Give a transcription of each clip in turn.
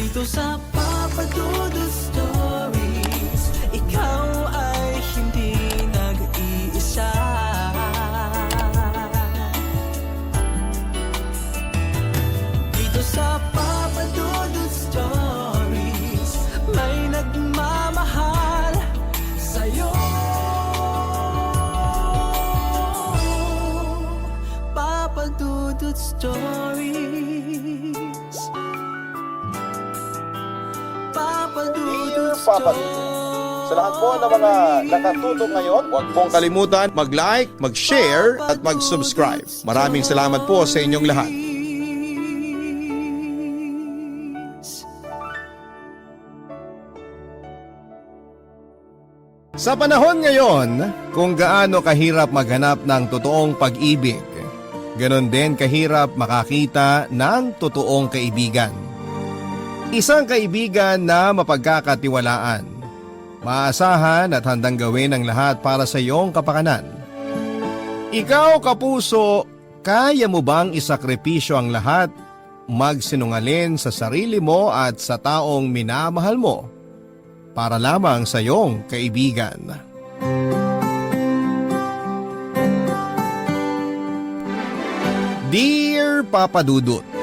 Dito sa Papa Dudut Stories, ikaw ay hindi nag-iisa. Dito sa Papa Dudut Stories, may nagmamahal sa'yo. Papa Dudut Stories, Papa Dudut Papa Dudut. Sa lahat po ng mga nakatutok ngayon, huwag pong kalimutan mag-like, mag-share at mag-subscribe. Maraming salamat po sa inyong lahat. Sa panahon ngayon, kung gaano kahirap maghanap ng totoong pag-ibig, ganon din kahirap makakita ng totoong kaibigan. Isang kaibigan na mapagkakatiwalaan, maasahan at handang gawin ang lahat para sa iyong kapakanan. Ikaw, kapuso, kaya mo bang isakripisyo ang lahat, magsinungaling sa sarili mo at sa taong minamahal mo para lamang sa iyong kaibigan? Dear Papa Dudut,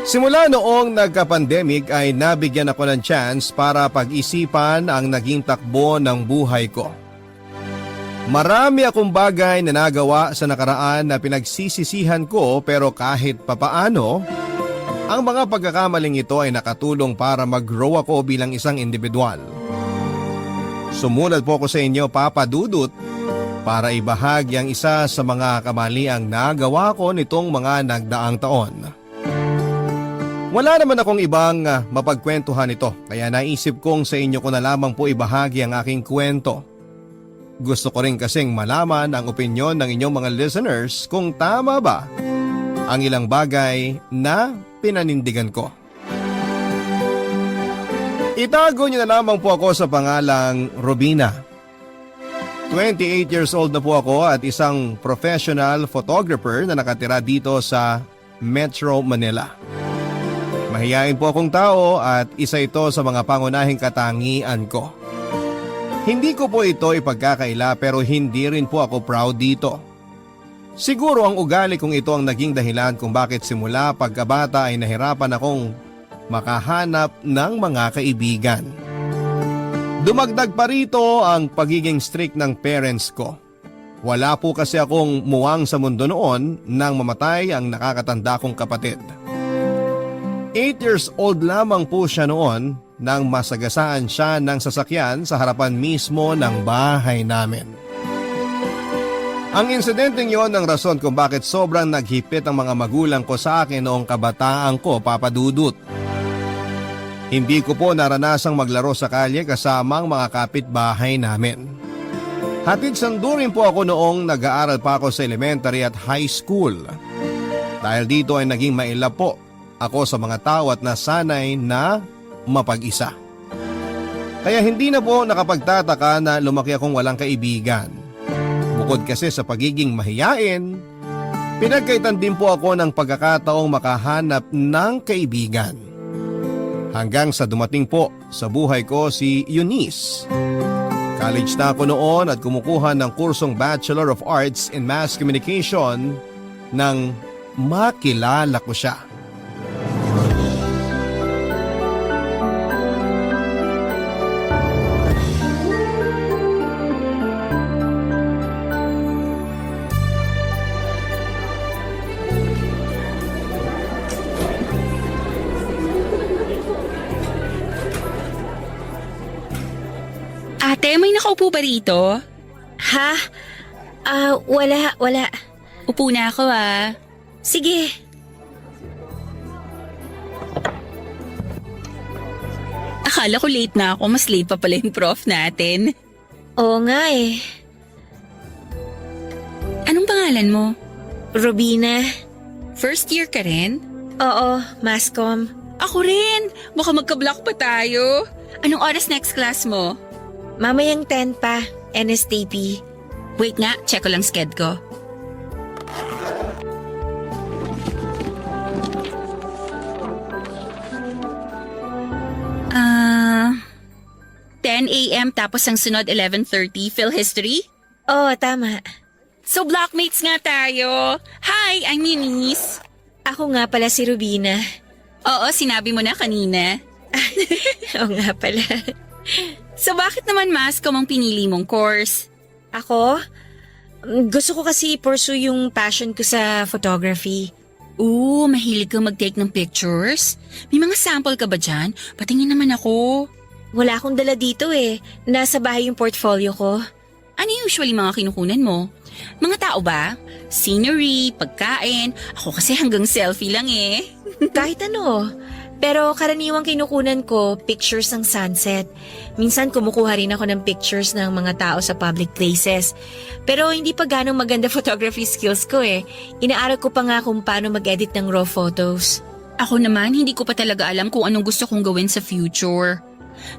simula noong nagka-pandemic ay nabigyan ako ng chance para pag-isipan ang naging takbo ng buhay ko. Marami akong bagay na nagawa sa nakaraan na pinagsisisihan ko, pero kahit papaano, ang mga pagkakamaling ito ay nakatulong para mag-grow ako bilang isang individual. Sumulat po ako sa inyo, Papa Dudut, para ibahagi ang isa sa mga kamaliang nagawa ko nitong mga nagdaang taon. Wala naman akong ibang mapagkwentuhan ito, kaya naisip kong sa inyo ko na lamang po ibahagi ang aking kwento. Gusto ko rin kasing malaman ang opinyon ng inyong mga listeners kung tama ba ang ilang bagay na pinanindigan ko. Itago niyo na lamang po ako sa pangalang Robina. 28 years old na po ako at isang professional photographer na nakatira dito sa Metro Manila. Mahiyain po akong tao at isa ito sa mga pangunahing katangian ko. Hindi ko po ito ipagkakaila, pero hindi rin po ako proud dito. Siguro ang ugali kong ito ang naging dahilan kung bakit simula pagkabata ay nahirapan akong makahanap ng mga kaibigan. Dumagdag pa rito ang pagiging strict ng parents ko. Wala po kasi akong muwang sa mundo noon nang mamatay ang nakakatanda kong kapatid. 8 years old lamang po siya noon nang masagasaan siya ng sasakyan sa harapan mismo ng bahay namin. Ang insidenteng yon ang rason kung bakit sobrang naghipit ang mga magulang ko sa akin noong kabataan ko, Papa Dudut. Hindi ko po naranasang maglaro sa kalye kasama ang mga kapitbahay namin. Hatid sandurin po ako noong nag-aaral pa ako sa elementary at high school. Dahil dito ay naging mailap po ako sa mga tao at nasanay na mapag-isa. Kaya hindi na po nakapagtataka na lumaki akong walang kaibigan. Bukod kasi sa pagiging mahiyain, pinagkaitan din po ako ng pagkakataong makahanap ng kaibigan. Hanggang sa dumating po sa buhay ko si Eunice. College na ako noon at kumukuha ng kursong Bachelor of Arts in Mass Communication nang makilala ko siya. Ate, may nakaupo ba rito? Ha? Wala. Upo na ako Sige. Akala ko late na ako, mas late pa pala yung prof natin. Oo nga eh. Anong pangalan mo? Robina. First year ka rin? Oo, Masscom. Ako rin! Baka magka-block pa tayo. Anong oras next class mo? Mamayang 10 pa, NSTP. Wait nga, check ko lang sked ko. 10 a.m. tapos ang sunod 11:30 Phil History? Oo, tama. So blockmates nga tayo. Hi, I'm Eunice. Ako nga pala si Rubina. Oo, sinabi mo na kanina. Oo nga pala. So bakit naman Mascom ang pinili mong course? Ako? Gusto ko kasi pursue yung passion ko sa photography. Ooh, mahilig kang mag-take ng pictures? May mga sample ka ba dyan? Patingin naman ako. Wala akong dala dito eh. Nasa bahay yung portfolio ko. Ano usually mga kinukunan mo? Mga tao ba? Scenery, pagkain. Ako kasi hanggang selfie lang eh. Kahit ano. Pero karaniwang kinukunan ko, pictures ng sunset. Minsan kumukuha rin ako ng pictures ng mga tao sa public places. Pero hindi pa ganong maganda photography skills ko eh. Inaaral ko pa nga kung paano mag-edit ng raw photos. Ako naman, hindi ko pa talaga alam kung anong gusto kong gawin sa future.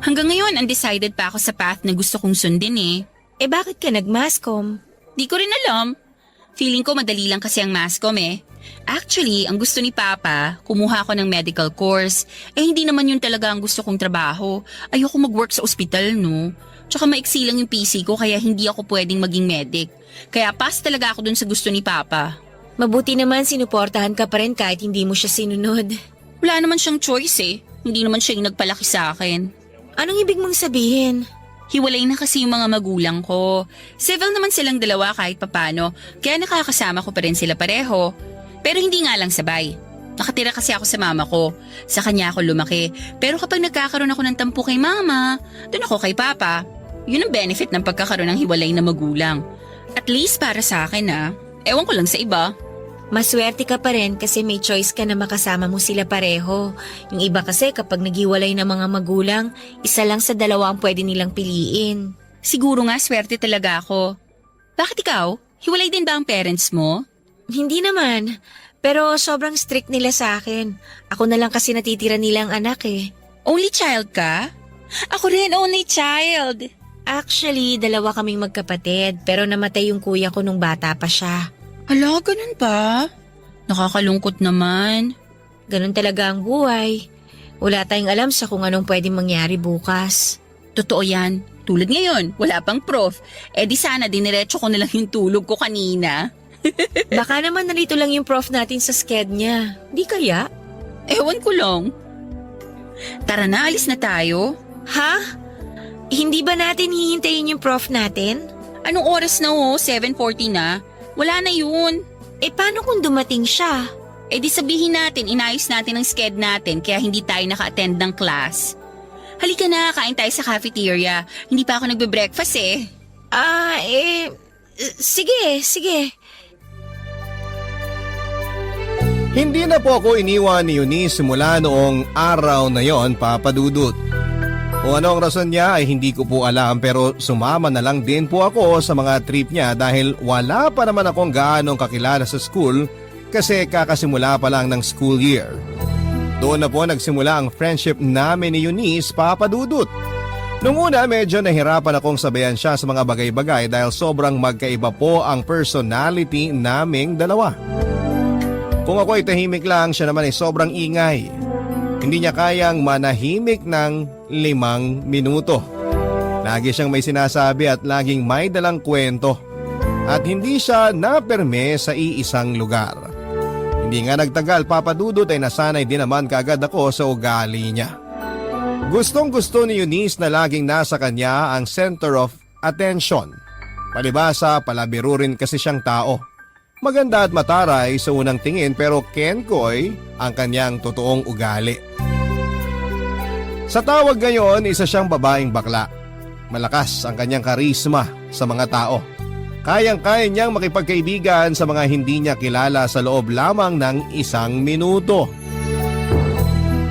Hanggang ngayon, undecided pa ako sa path na gusto kong sundin eh. Eh bakit ka nag-mascom? Di ko rin alam. Feeling ko madali lang kasi ang Mascom eh. Actually, ang gusto ni Papa, kumuha ako ng medical course. Eh hindi naman yun talaga ang gusto kong trabaho. Ayoko mag-work sa ospital, no? Tsaka maiksi lang yung PC ko kaya hindi ako pwedeng maging medic. Kaya pass talaga ako dun sa gusto ni Papa. Mabuti naman sinuportahan ka pa rin kahit hindi mo siya sinunod. Wala naman siyang choice eh. Hindi naman siya yung nagpalaki sa akin. Anong ibig mong sabihin? Hiwalay na kasi yung mga magulang ko. Civil naman silang dalawa kahit papano, kaya nakakasama ko pa rin sila pareho. Pero hindi nga lang sabay. Nakatira kasi ako sa mama ko. Sa kanya ako lumaki. Pero kapag nagkakaroon ako ng tampo kay mama, doon ako kay papa. Yun ang benefit ng pagkakaroon ng hiwalay na magulang. At least para sa akin Ewan ko lang sa iba. Maswerte ka pa rin kasi may choice ka na makasama mo sila pareho. Yung iba kasi kapag naghiwalay ng mga magulang, isa lang sa dalawa ang pwede nilang piliin. Siguro nga swerte talaga ako. Bakit ikaw? Hiwalay din ba ang parents mo? Hindi naman. Pero sobrang strict nila sa akin. Ako na lang kasi natitira nilang anak eh. Only child ka? Ako rin, only child. Actually, dalawa kaming magkapatid pero namatay yung kuya ko nung bata pa siya. Hala, ganun ba? Nakakalungkot naman. Ganun talaga ang buhay. Wala tayong alam sa kung anong pwedeng mangyari bukas. Totoo yan. Tulad ngayon, wala pang prof. Eh di sana diniretso ko na lang yung tulog ko kanina. Baka naman nalito lang yung prof natin sa sked niya. Di kaya? Ewan ko lang. Tara na, alis na tayo. Ha? Hindi ba natin hihintayin yung prof natin? Anong oras na 7:40 na? Wala na yun. Eh paano kung dumating siya? Eh di sabihin natin, inayos natin ang sked natin kaya hindi tayo naka-attend ng class. Halika na, kain tayo sa cafeteria. Hindi pa ako nagbe-breakfast eh. Sige. Hindi na po ako iniwan ni Eunice simula noong araw na yon, Papa Dudut. Kung ano ang rason niya ay hindi ko po alam pero sumama na lang din po ako sa mga trip niya dahil wala pa naman akong gaanong kakilala sa school kasi kakasimula pa lang ng school year. Doon na po nagsimula ang friendship namin ni Eunice, Papa Dudut. Nung una medyo nahirapan akong sabayan siya sa mga bagay-bagay dahil sobrang magkaiba po ang personality naming dalawa. Kung ako ay tahimik lang, siya naman ay sobrang ingay. Hindi niya kayang manahimik ng 5 minuto. Lagi siyang may sinasabi at laging may dalang kwento. At hindi siya naperme sa iisang lugar. Hindi nga nagtagal, Papa Dudut, ay nasanay din naman kaagad ako sa ugali niya. Gustong gusto ni Eunice na laging nasa kanya ang center of attention. Palibasa, palabiro rin kasi siyang tao. Maganda at mataray sa unang tingin pero kenkoy ang kanyang totoong ugali. Sa tawag ngayon, isa siyang babaeng bakla. Malakas ang kanyang karisma sa mga tao. Kayang-kaya niyang makipagkaibigan sa mga hindi niya kilala sa loob lamang ng 1 minuto.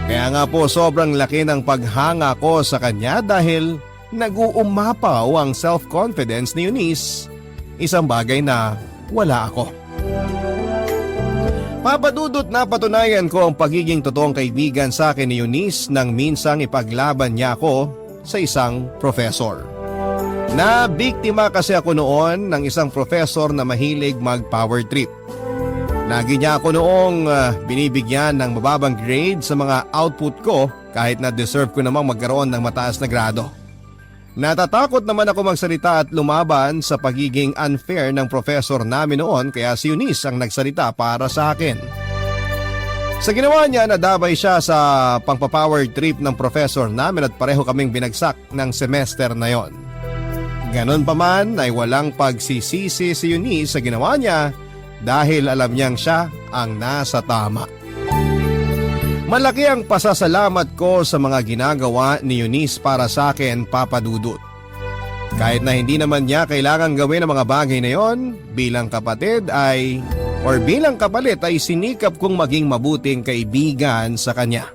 Kaya nga po sobrang laki ng paghanga ko sa kanya dahil nag-uumapaw ang self-confidence ni Eunice. Isang bagay na wala ako. Papa Dudut, napatunayan ko ang pagiging totoong kaibigan sa akin ni Eunice nang minsang ipaglaban niya ako sa isang professor. Nabiktima kasi ako noon ng isang professor na mahilig mag-power trip. Lagi niya ako noong binibigyan ng mababang grade sa mga output ko kahit na deserve ko namang magkaroon ng mataas na grado. Natatakot naman ako magsalita at lumaban sa pagiging unfair ng professor namin noon kaya si Eunice ang nagsalita para sa akin. Sa ginawa niya, nadabay siya sa pangpapower trip ng professor namin at pareho kaming binagsak ng semester na yon. Ganon pa man ay walang pagsisisi si Eunice sa ginawa niya dahil alam niyang siya ang nasa tama. Malaki ang pasasalamat ko sa mga ginagawa ni Eunice para sa akin, Papa Dudut. Kahit na hindi naman niya kailangan gawin ang mga bagay na yon, bilang kapatid bilang kapalit ay sinikap kong maging mabuting kaibigan sa kanya.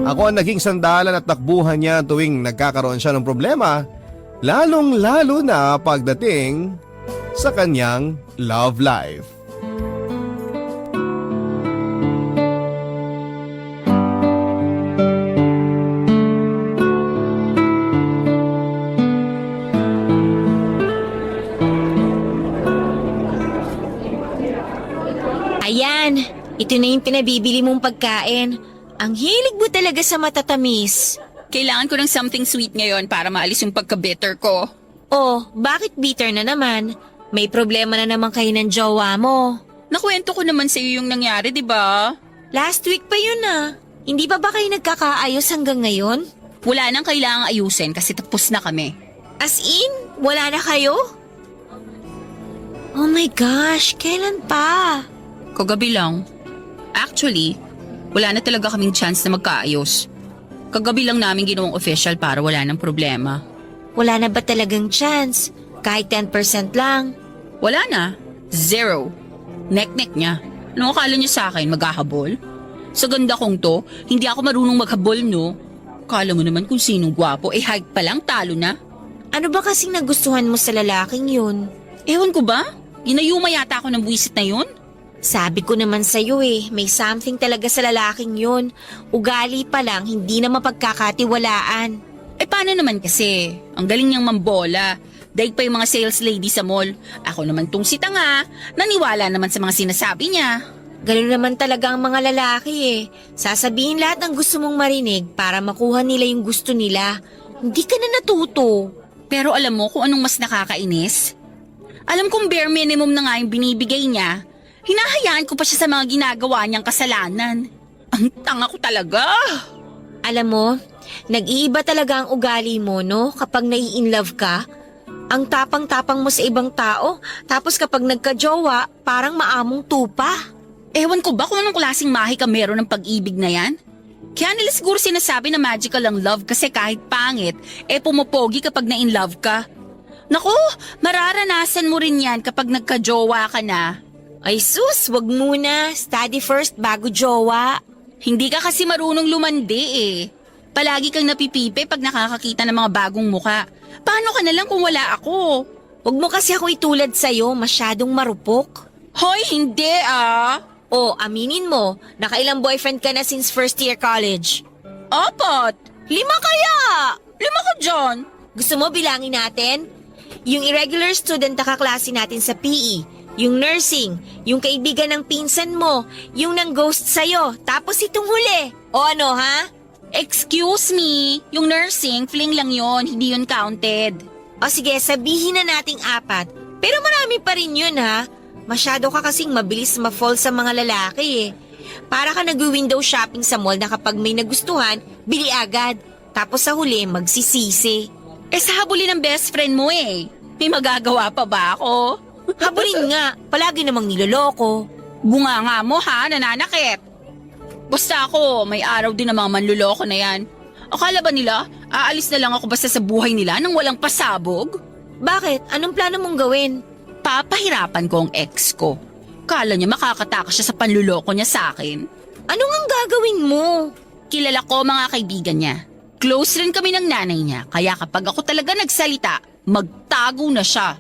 Ako ang naging sandalan at takbuhan niya tuwing nagkakaroon siya ng problema, lalong-lalo na pagdating sa kanyang love life. Ayan, ito na yung pinabibili mong pagkain. Ang hilig mo talaga sa matatamis. Kailangan ko ng something sweet ngayon para maalis yung pagka-bitter ko. Oh, bakit bitter na naman? May problema na naman kayo ng jowa mo. Nakwento ko naman sa iyo yung nangyari, di ba? Last week pa yun ah. Hindi pa ba kayo nagkakaayos hanggang ngayon? Wala nang kailangang ayusin kasi tapos na kami. As in, wala na kayo? Oh my gosh, kailan pa? Kagabi lang. Actually, wala na talaga kaming chance na magkaayos. Kagabi lang namin ginawang official para wala nang problema. Wala na ba talagang chance? Kahit 10% lang? Wala na. Zero. Nek-nek niya. Ano akala niya sa akin, maghahabol? Sa ganda kong to, hindi ako marunong maghabol, no? Kala mo naman kung sinong gwapo, height pa lang talo na. Ano ba kasing nagustuhan mo sa lalaking yun? Ewan ko ba? Ginayuma yata ako ng buwisit na yun? Sabi ko naman sa'yo may something talaga sa lalaking yun. Ugali pa lang, hindi na mapagkakatiwalaan. Paano naman kasi? Ang galing niyang mambola. Daig pa yung mga sales lady sa mall. Ako naman tong si tanga, naniwala naman sa mga sinasabi niya. Ganun naman talaga ang mga lalaki Sasabihin lahat ng gusto mong marinig para makuha nila yung gusto nila. Hindi ka na natuto. Pero alam mo kung anong mas nakakainis? Alam kong bare minimum na nga yung binibigay niya. Hinahayaan ko pa siya sa mga ginagawa niyang kasalanan. Ang tanga ko talaga. Alam mo, nag-iiba talaga ang ugali mo, no? Kapag nai-inlove ka. Ang tapang-tapang mo sa ibang tao, tapos kapag nagka-jowa, parang maamong tupa. Ewan ko ba kung anong klaseng mahi ka meron ng pag-ibig na yan? Kaya nila siguro sinasabi na magical ang love kasi kahit pangit, pumopogi kapag na-inlove ka. Naku, mararanasan mo rin yan kapag nagka-jowa ka na. Ay sus, wag muna. Study first bago jowa. Hindi ka kasi marunong lumandi Palagi kang napipipi pag nakakakita ng mga bagong muka. Paano ka na lang kung wala ako? Wag mo kasi ako itulad sa'yo, masyadong marupok. Hoy, hindi O, aminin mo, nakailang boyfriend ka na since first year college. 4. 5 kaya! 5 ka dyan. Gusto mo bilangin natin? Yung irregular student na kaklase natin sa PE, yung nursing, yung kaibigan ng pinsan mo, yung nang ghost sa'yo, tapos itong huli. O ano ha? Excuse me, yung nursing, fling lang yon, hindi yun counted. O sige, sabihin na nating 4. Pero marami pa rin yun ha. Masyado ka kasing mabilis ma-fall sa mga lalaki Para ka nag-window shopping sa mall na kapag may nagustuhan, bili agad. Tapos sa huli, magsisisi. Sa habulin ng best friend mo May magagawa pa ba ako? Habulin nga, palagi namang niloloko. Bunga nga mo ha, nananakit. Basta ako, may araw din ng mga manluloko na yan. Akala ba nila, aalis na lang ako basta sa buhay nila nang walang pasabog? Bakit? Anong plano mong gawin? Papahirapan ko ang ex ko. Kala niya makakatakas siya sa panluloko niya sa akin. Ano ngang gagawin mo? Kilala ko mga kaibigan niya. Close rin kami ng nanay niya, kaya kapag ako talaga nagsalita, magtago na siya.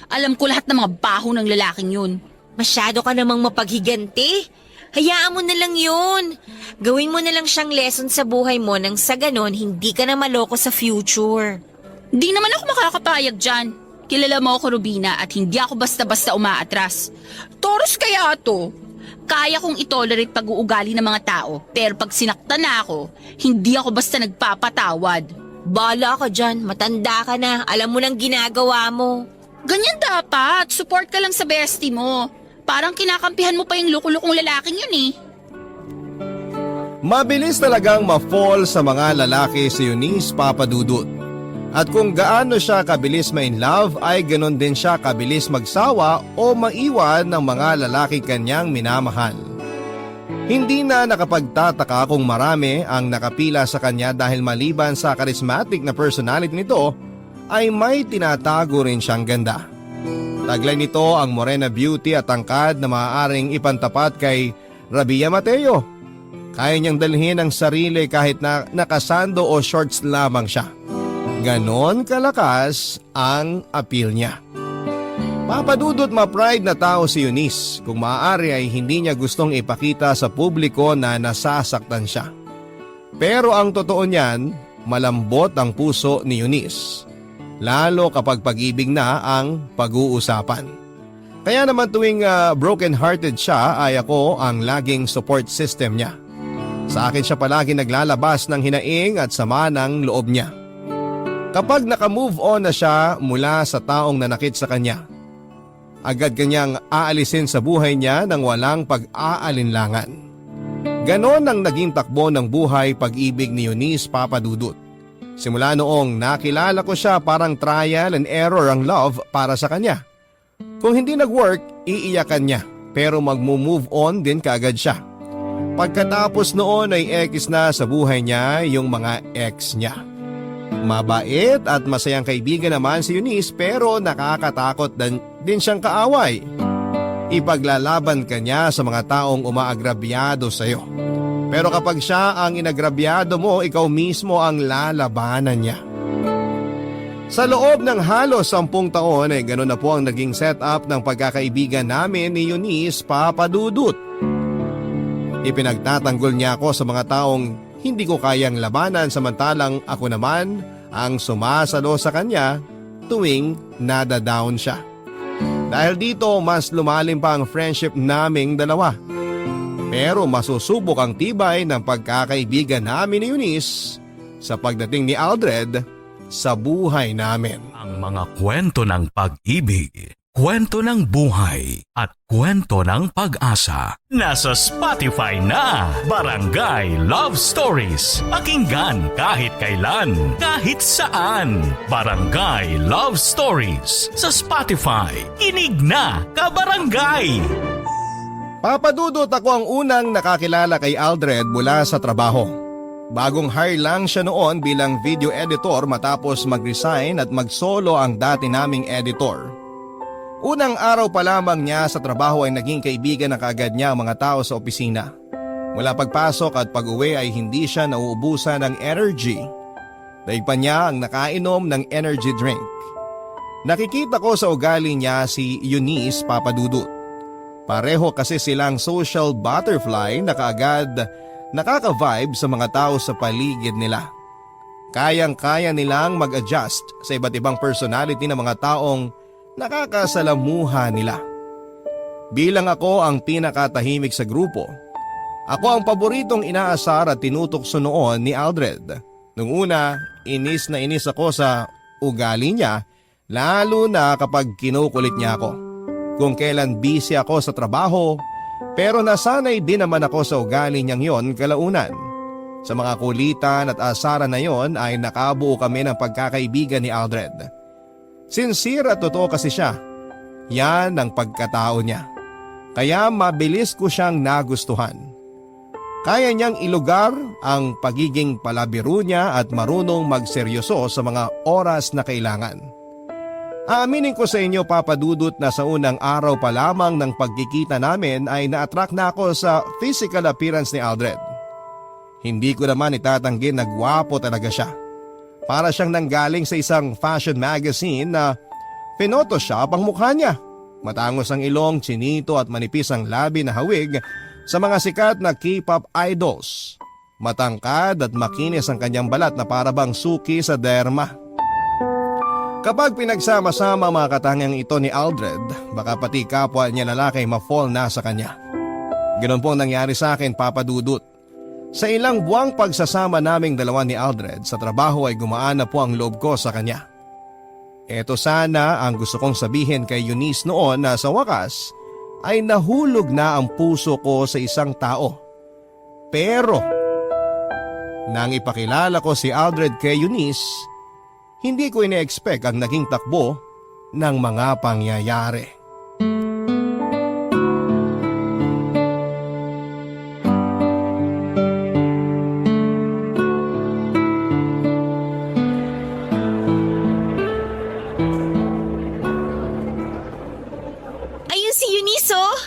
Alam ko lahat ng mga baho ng lalaking yun. Masyado ka namang mapaghiganti. Hayaan mo na lang yun. Gawin mo na lang siyang lesson sa buhay mo nang sa ganon hindi ka na maloko sa future. Di naman ako makakapayag dyan. Kilala mo ako, Rubina, at hindi ako basta-basta umaatras. Taurus kaya to. Kaya kong itolerate pag-uugali ng mga tao, pero pag sinaktan na ako, hindi ako basta nagpapatawad. Bala ka dyan, matanda ka na, alam mo nang ginagawa mo. Ganyan dapat. Support ka lang sa bestie mo. Parang kinakampihan mo pa yung lukulukong lalaking yun eh. Mabilis talagang ma-fall sa mga lalaki si Eunice Papadudut. At kung gaano siya kabilis ma-in love ay ganon din siya kabilis magsawa o maiwan ng mga lalaki kanyang minamahal. Hindi na nakapagtataka kung marami ang nakapila sa kanya dahil maliban sa charismatic na personality nito ay may tinatago rin siyang ganda. Taglay nito ang morena beauty at tangkad na maaaring ipantapat kay Rabia Mateo. Kaya niyang dalhin ang sarili kahit na nakasando o shorts lamang siya. Ganon kalakas ang appeal niya. Papadudot ma-pride na tao si Eunice. Kung maaari ay hindi niya gustong ipakita sa publiko na nasasaktan siya. Pero ang totoo niyan, malambot ang puso ni Eunice. Lalo kapag pag-ibig na ang pag-uusapan. Kaya naman tuwing broken-hearted siya ay ako ang laging support system niya. Sa akin siya palagi naglalabas ng hinaing at sama ng loob niya. Kapag naka-move on na siya mula sa taong nanakit sa kanya, agad kanyang aalisin sa buhay niya nang walang pag-aalinlangan. Ganon ang naging takbo ng buhay pag-ibig ni Eunice Papadudut. Simula noong nakilala ko siya parang trial and error ang love para sa kanya. Kung hindi nag-work, iiyakan niya pero mag-move on din kaagad siya. Pagkatapos noon ay ex na sa buhay niya yung mga ex niya. Mabait at masayang kaibigan naman si Eunice pero nakakatakot din siyang kaaway. Ipaglalaban ka niya sa mga taong umaagrabyado sa iyo. Pero kapag siya ang inagrabyado mo, ikaw mismo ang lalabanan niya. Sa loob ng halos 10 taon ay ganoon na po ang naging setup ng pagkakaibigan namin ni Eunice Papadudut. Ipinagtatanggol niya ako sa mga taong hindi ko kayang labanan samantalang ako naman ang sumasalo sa kanya tuwing nadadown siya. Dahil dito mas lumalim pa ang friendship naming dalawa. Pero masusubok ang tibay ng pagkakaibigan namin ni Eunice sa pagdating ni Aldred sa buhay namin. Ang mga kwento ng pag-ibig, kwento ng buhay at kwento ng pag-asa. Nasa Spotify na, Barangay Love Stories. Pakinggan kahit kailan, kahit saan. Barangay Love Stories sa Spotify. Kinig na, kabarangay! Papadudot ako ang unang nakakilala kay Aldred mula sa trabaho. Bagong hire lang siya noon bilang video editor matapos mag-resign at mag-solo ang dati naming editor. Unang araw pa lamang niya sa trabaho ay naging kaibigan na kaagad niya ang mga tao sa opisina. Mula pagpasok at pag-uwi ay hindi siya nauubusan ng energy. Daig pa niya ang nakainom ng energy drink. Nakikita ko sa ugali niya si Eunice Papadudut. Pareho kasi silang social butterfly na kaagad nakaka-vibe sa mga tao sa paligid nila. Kayang-kaya nilang mag-adjust sa iba't ibang personality ng mga taong nakakasalamuha nila. Bilang ako ang pinakatahimik sa grupo, ako ang paboritong inaasar at tinutokso noon ni Aldred. Nung una, inis na inis ako sa ugali niya, lalo na kapag kinukulit niya ako. Kung kailan busy ako sa trabaho, pero nasanay din naman ako sa ugali niyang yon kalaunan. Sa mga kulitan at asaran na yon ay nakabuo kami ng pagkakaibigan ni Aldred. Sincere at totoo kasi siya. Yan ang pagkatao niya. Kaya mabilis ko siyang nagustuhan. Kaya niyang ilugar ang pagiging palabiro niya at marunong magseryoso sa mga oras na kailangan. Aaminin ko sa inyo Papadudut na sa unang araw pa lamang ng pagkikita namin ay na-attract na ako sa physical appearance ni Aldred. Hindi ko naman itatanggi na gwapo talaga siya. Para siyang nanggaling sa isang fashion magazine na pinotoshop ang mukha niya. Matangos ang ilong, chinito at manipis ang labi na hawig sa mga sikat na K-pop idols. Matangkad at makinis ang kanyang balat na parabang suki sa derma. Kapag pinagsama-sama mga katangiang ito ni Aldred, baka pati kapwa niya lalaki ma-fall na sa kanya. Ganon po ang nangyari sa akin Papadudut. Sa ilang buwang pagsasama naming dalawa ni Aldred sa trabaho ay gumaan na po ang loob ko sa kanya. Ito sana ang gusto kong sabihin kay Eunice noon na sa wakas ay nahulog na ang puso ko sa isang tao. Pero nang ipakilala ko si Aldred kay Eunice, hindi ko ine-expect ang naging takbo ng mga pangyayari. Ayun si Eunice, oh!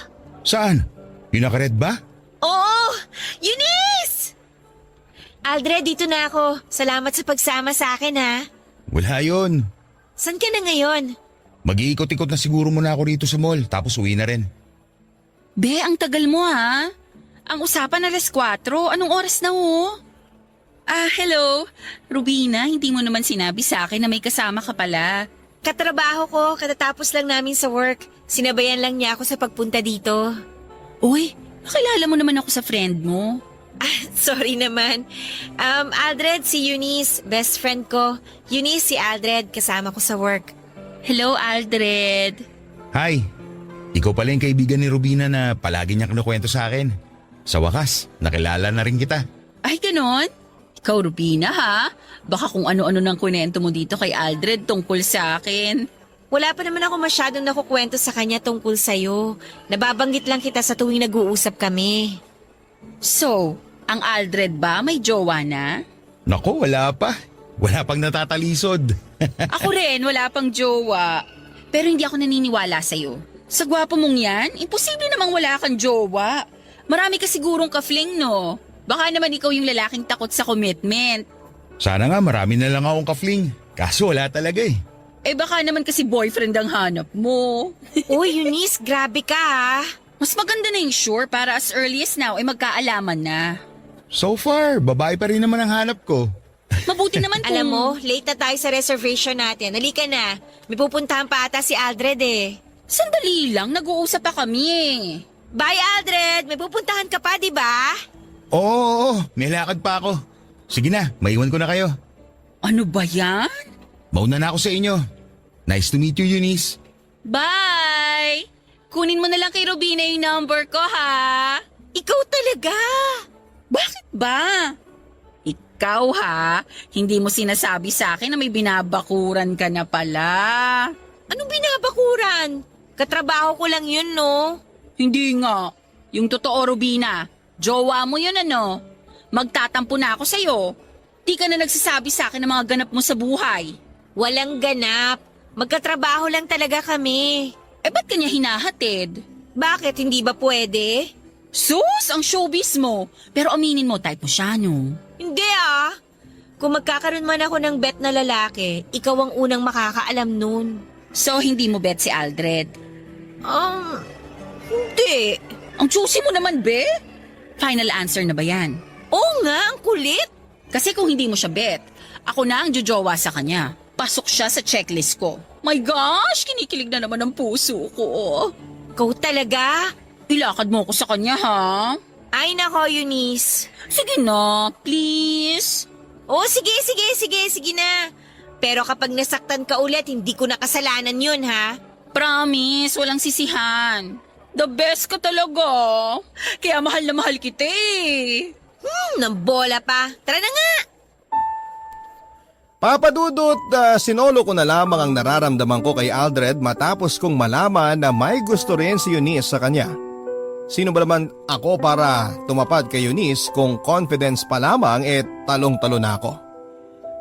Saan? Yung naka-red ba? Oo! Eunice! Aldred, dito na ako. Salamat sa pagsama sa akin, ha? Wala yun. San ka na ngayon? Mag-iikot-ikot na siguro muna ako rito sa mall, tapos uwi na rin. Be, ang tagal mo ha. Ang usapan 4:00. Anong oras na ho? Hello. Rubina, hindi mo naman sinabi sa akin na may kasama ka pala. Katrabaho ko, katatapos lang namin sa work. Sinabayan lang niya ako sa pagpunta dito. Uy, nakilala mo naman ako sa friend mo. Sorry naman. Aldred, si Eunice, best friend ko. Eunice, si Aldred, kasama ko sa work. Hello, Aldred. Hi! Ikaw pala yung kaibigan ni Rubina na palagi niya kinukwento sa akin. Sa wakas, nakilala na rin kita. Ay, ganon? Ikaw, Rubina, ha? Baka kung ano-ano nang kwento mo dito kay Aldred tungkol sa akin. Wala pa naman ako masyadong nakukwento sa kanya tungkol sa'yo. Nababanggit lang kita sa tuwing nag-uusap kami. So, ang Aldred ba may jowa na? Nako, wala pa. Wala pang natatalisod. Ako rin, wala pang jowa. Pero hindi ako naniniwala sa'yo. Sa gwapo mong yan, imposible namang wala kang jowa. Marami ka sigurong ka-fling, no? Baka naman ikaw yung lalaking takot sa commitment. Sana nga marami na lang akong ka-fling. Kaso wala talaga eh. Eh baka naman kasi boyfriend ang hanap mo. Uy, Eunice, grabe ka, ha? Mas maganda na yung sure para as early as now ay magkaalaman na. So far, babae pa rin naman ang hanap ko. Mabuti naman kung... Alam mo, late na tayo sa reservation natin. Halika na. May pupuntahan pa ata si Aldred eh. Sandali lang, nag-uusap pa kami eh. Bye, Aldred! May pupuntahan ka pa, di ba? Oo, may lakad pa ako. Sige na, maiwan ko na kayo. Ano ba yan? Mauna na ako sa inyo. Nice to meet you, Eunice. Bye! Kunin mo na lang kay Rubina yung number ko, ha? Ikaw talaga! Bakit ba? Ikaw, ha? Hindi mo sinasabi sa akin na may binabakuran ka na pala. Anong binabakuran? Katrabaho ko lang yun, no? Hindi nga. Yung totoo, Rubina. Jowa mo yun, ano? Magtatampo na ako sa'yo. Di ka na nagsasabi sa akin ng mga ganap mo sa buhay. Walang ganap. Magkatrabaho lang talaga kami. Eh, ba't kanya hinahatid? Bakit? Hindi ba pwede? Sus, ang showbiz mo. Pero aminin mo, type mo siya, no? Hindi ah. Kung magkakaroon man ako ng bet na lalaki, ikaw ang unang makakaalam nun. So, hindi mo bet si Aldred? Hindi. Ang juicy mo naman, be? Final answer na ba yan? Oo nga, ang kulit. Kasi kung hindi mo siya bet, ako na ang jojowa sa kanya. Pasok siya sa checklist ko. My gosh, kinikilig na naman ang puso ko. Ikaw talaga? Ilakad mo ko sa kanya, ha? Ay nako, Eunice. Sige na, please. Oh, sige na. Pero kapag nasaktan ka ulit, hindi ko nakasalanan yun, ha? Promise, walang sisihan. The best ka talaga. Kaya mahal na mahal kita eh. Nang bola pa. Tara na nga. Papadudot, sinolo ko na lamang ang nararamdaman ko kay Aldred matapos kong malaman na may gusto rin si Eunice sa kanya. Sino ba naman ako para tumapad kay Eunice kung confidence pa lamang talong-talo na ako.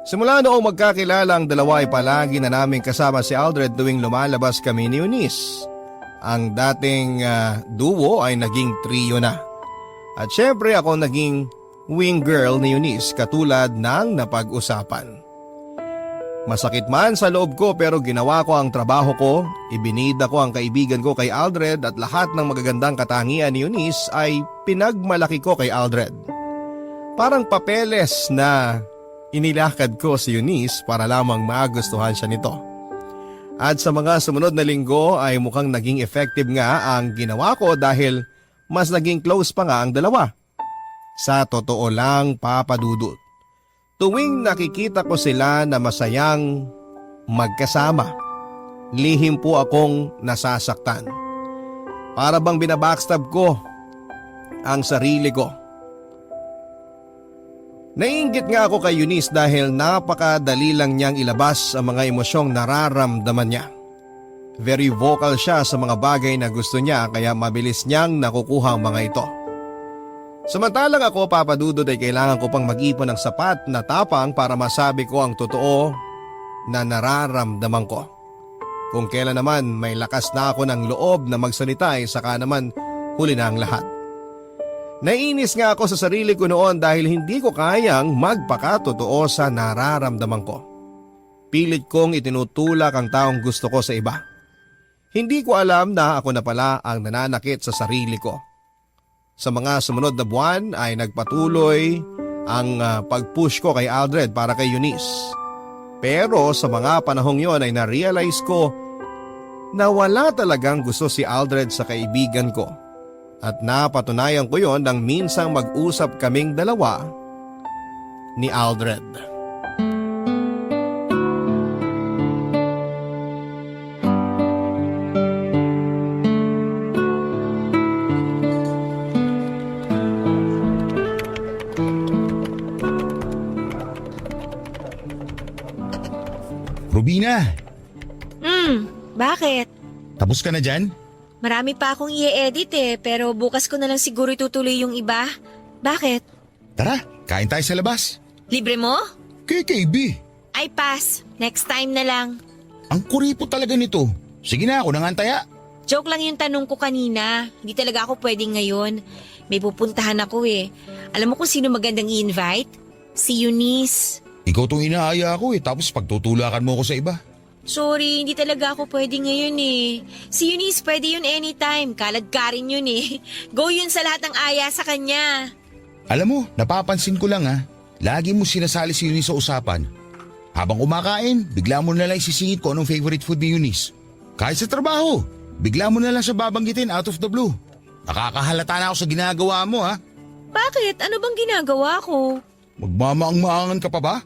Simula noong magkakilala ang dalawa ay palagi na namin kasama si Aldred tuwing lumalabas kami ni Eunice. Ang dating duo ay naging trio na. At syempre ako naging wing girl ni Eunice katulad ng napag-usapan. Masakit man sa loob ko pero ginawa ko ang trabaho ko, ibinida ko ang kaibigan ko kay Aldred at lahat ng magagandang katangian ni Eunice ay pinagmalaki ko kay Aldred. Parang papeles na inilakad ko si Eunice para lamang magustuhan siya nito. At sa mga sumunod na linggo ay mukhang naging effective nga ang ginawa ko dahil mas naging close pa nga ang dalawa. Sa totoo lang, Papa Dudut, tuwing nakikita ko sila na masayang magkasama, lihim po akong nasasaktan. Para bang binabackstab ko ang sarili ko. Naiinggit nga ako kay Eunice dahil napakadali lang niyang ilabas ang mga emosyong nararamdaman niya. Very vocal siya sa mga bagay na gusto niya kaya mabilis niyang nakukuha ang mga ito. Samantalang ako, Papa Dudut, ay kailangan ko pang mag-ipon ng sapat na tapang para masabi ko ang totoo na nararamdaman ko. Kung kailan naman may lakas na ako ng loob na magsalita ay saka naman huli na ang lahat. Naiinis nga ako sa sarili ko noon dahil hindi ko kayang magpakatotoo sa nararamdaman ko. Pilit kong itinutulak ang taong gusto ko sa iba. Hindi ko alam na ako na pala ang nananakit sa sarili ko. Sa mga sumunod na buwan ay nagpatuloy ang pag-push ko kay Aldred para kay Eunice. Pero sa mga panahong yon ay na-realize ko na wala talagang gusto si Aldred sa kaibigan ko. At napatunayan ko yon nang minsang mag-usap kaming dalawa ni Aldred. Rubina, Bakit? tapos ka na dyan? Marami pa akong i-edit pero bukas ko na lang siguro itutuloy yung iba. Bakit? Tara, kain tayo sa labas. Libre mo? KKB, Ay pass, next time na lang. ang kuripo talaga nito. Sige na, ako nangantaya. Joke lang yung tanong ko kanina. Hindi talaga ako pwedeng ngayon. May pupuntahan ako Alam mo kung sino magandang i-invite? Si Eunice. Ikaw tong inaaya ako tapos pagtutulakan mo ako sa iba. Sorry, hindi talaga ako pwede ngayon Si Eunice pwede yun anytime. Kaladkarin yun Go yun sa lahat ng aya sa kanya. Alam mo, napapansin ko lang lagi mo sinasali si Eunice sa usapan. Habang kumakain, bigla mo na lang isisingit ko anong favorite food ni Eunice. Kahit sa trabaho, bigla mo na lang siya babanggitin out of the blue. Nakakahalata na ako sa ginagawa mo Bakit? Ano bang ginagawa ko? Magmamaang-maangan ka pa ba?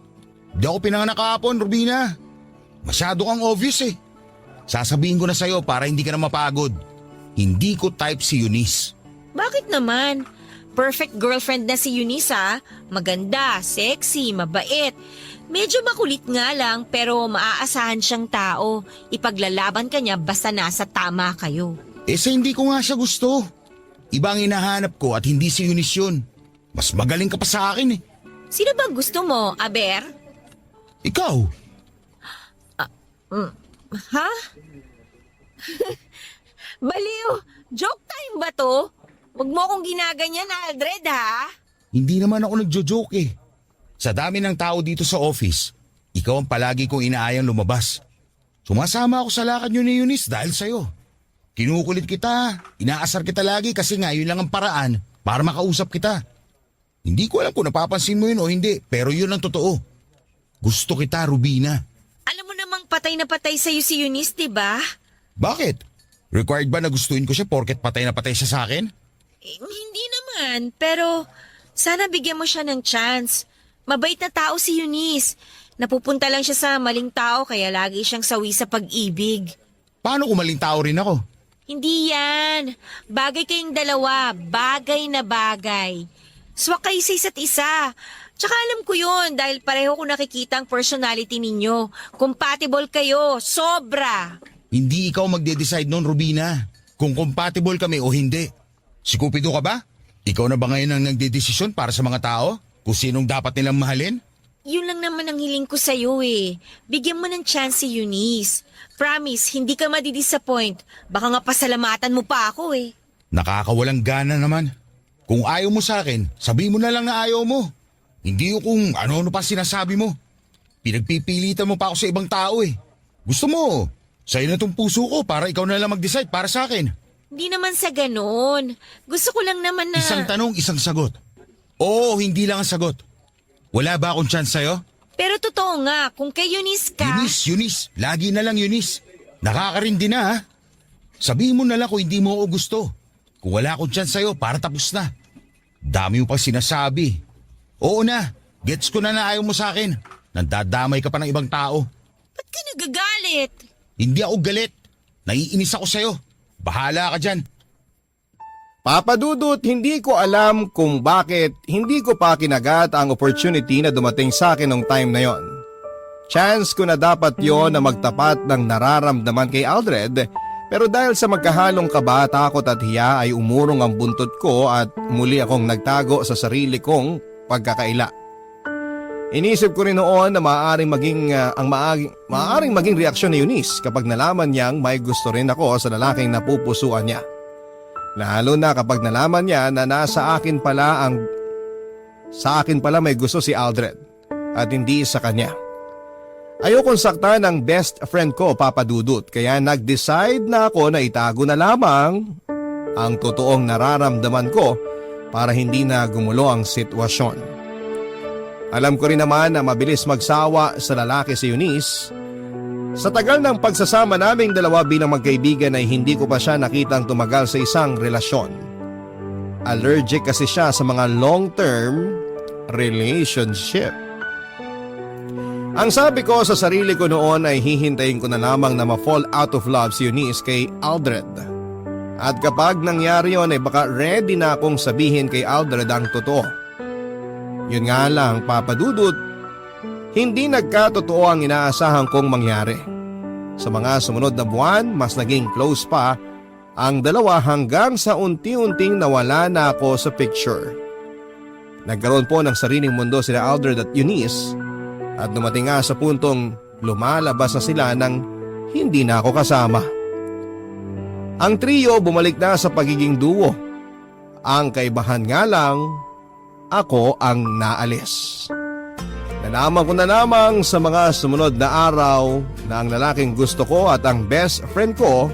Di ako pinanganak kahapon, Rubina. Masyado kang obvious Sasabihin ko na sa'yo para hindi ka na mapagod. Hindi ko type si Eunice. Bakit naman? Perfect girlfriend na si Eunice Maganda, sexy, mabait. Medyo makulit nga lang pero maaasahan siyang tao. Ipaglalaban ka niya basta nasa tama kayo. Sa hindi ko nga siya gusto. Iba ang hinahanap ko at hindi si Eunice yun. Mas magaling ka pa sa akin Sino ba gusto mo, Aber? Ikaw? Ha? Baliw! Joke time ba to? Huwag mo akong ginaganyan, Aldred, ha? Hindi naman ako nagjo-joke Sa dami ng tao dito sa office, ikaw ang palagi kong inaayang lumabas. Sumasama ako sa lakad yun ni Eunice dahil sa'yo. Kinukulit kita, inaasar kita lagi kasi nga yun lang ang paraan para makausap kita. Hindi ko alam kung napapansin mo yun o hindi, pero yun ang totoo. Gusto kita, Rubina. Alam mo namang patay na patay sa'yo si Eunice, diba? Bakit? Required ba na gustuin ko siya porket patay na patay siya sa akin? Hindi naman, pero sana bigyan mo siya ng chance. Mabait na tao si Eunice. Napupunta lang siya sa maling tao kaya lagi siyang sawi sa pag-ibig. Paano kung maling tao rin ako? Hindi yan. Bagay kayong dalawa. Bagay na bagay. Swak kayo sa isa't isa. Tsaka alam ko yun dahil pareho ko nakikita ang personality ninyo. Compatible kayo. Sobra. Hindi ikaw magde-decide noon, Rubina. Kung compatible kami o hindi. Si Cupido ka ba? Ikaw na ba ngayon ang nagdedesisyon para sa mga tao? Kung sinong dapat nilang mahalin? Yun lang naman ang hiling ko sa'yo Bigyan mo ng chance si Eunice. Promise, hindi ka madidisappoint. Baka nga pasalamatan mo pa ako Nakakawalang gana naman. Kung ayaw mo sa akin, sabihin mo na lang na ayaw mo. Hindi yung kung ano-ano pa sinasabi mo. Pinagpipilitan mo pa ako sa ibang tao Gusto mo, sa'yo na tong puso ko para ikaw na lang mag-decide para sa akin. Hindi naman sa ganon. Gusto ko lang naman na... Isang tanong, isang sagot. Oo, hindi lang ang sagot. Wala ba akong chance sa'yo? Pero totoo nga, kung kay Eunice ka... Eunice. Lagi na lang Eunice. Nakakarindi na Sabihin mo na lang kung hindi mo ako gusto. Kung wala akong chance sa'yo, para tapos na. Dami mo pa sinasabi. Oo na, gets ko na ayaw mo sa akin. Nandadamay ka pa ng ibang tao. Ba't ka nagagalit? Hindi ako galit. Naiinis ako sa'yo. Bahala ka dyan. Papa Dudut, hindi ko alam kung bakit hindi ko pa kinagat ang opportunity na dumating sa akin nung time na yon. Chance ko na dapat yon na magtapat ng nararamdaman kay Aldred, pero dahil sa magkahalong kaba, takot at hiya ay umurong ang buntot ko at muli akong nagtago sa sarili kong pagkakaila. Inisip ko rin noon na maaaring maging reaksyon ni Eunice kapag nalaman niyang may gusto rin ako sa lalaking napupusuan niya. Lalo na kapag nalaman niya na sa akin pala may gusto si Aldred at hindi sa kanya. Ayokong saktan ng best friend ko, Papa Dudut, kaya nag-decide na ako na itago na lamang ang totoong nararamdaman ko para hindi na gumulo ang sitwasyon. Alam ko rin naman na mabilis magsawa sa lalaki si Eunice. Sa tagal ng pagsasama naming dalawa bilang magkaibigan ay hindi ko pa siya nakitang tumagal sa isang relasyon. Allergic kasi siya sa mga long-term relationship. Ang sabi ko sa sarili ko noon ay hihintayin ko na lamang na ma-fall out of love si Eunice kay Aldred. At kapag nangyari yon ay baka ready na akong sabihin kay Aldred ang totoo. Yun nga lang, Papa Dudut, hindi nagkatotoo ang inaasahan kong mangyari. Sa mga sumunod na buwan, mas naging close pa ang dalawa hanggang sa unti-unting nawala na ako sa picture. Nagkaroon po ng sariling mundo sila Aldred at Eunice at dumating nga sa puntong lumalabas na sila nang hindi na ako kasama. Ang trio bumalik na sa pagiging duo. Ang kaibahan nga lang, ako ang naalis. Nalaman ko na lamang sa mga sumunod na araw na ang lalaking gusto ko at ang best friend ko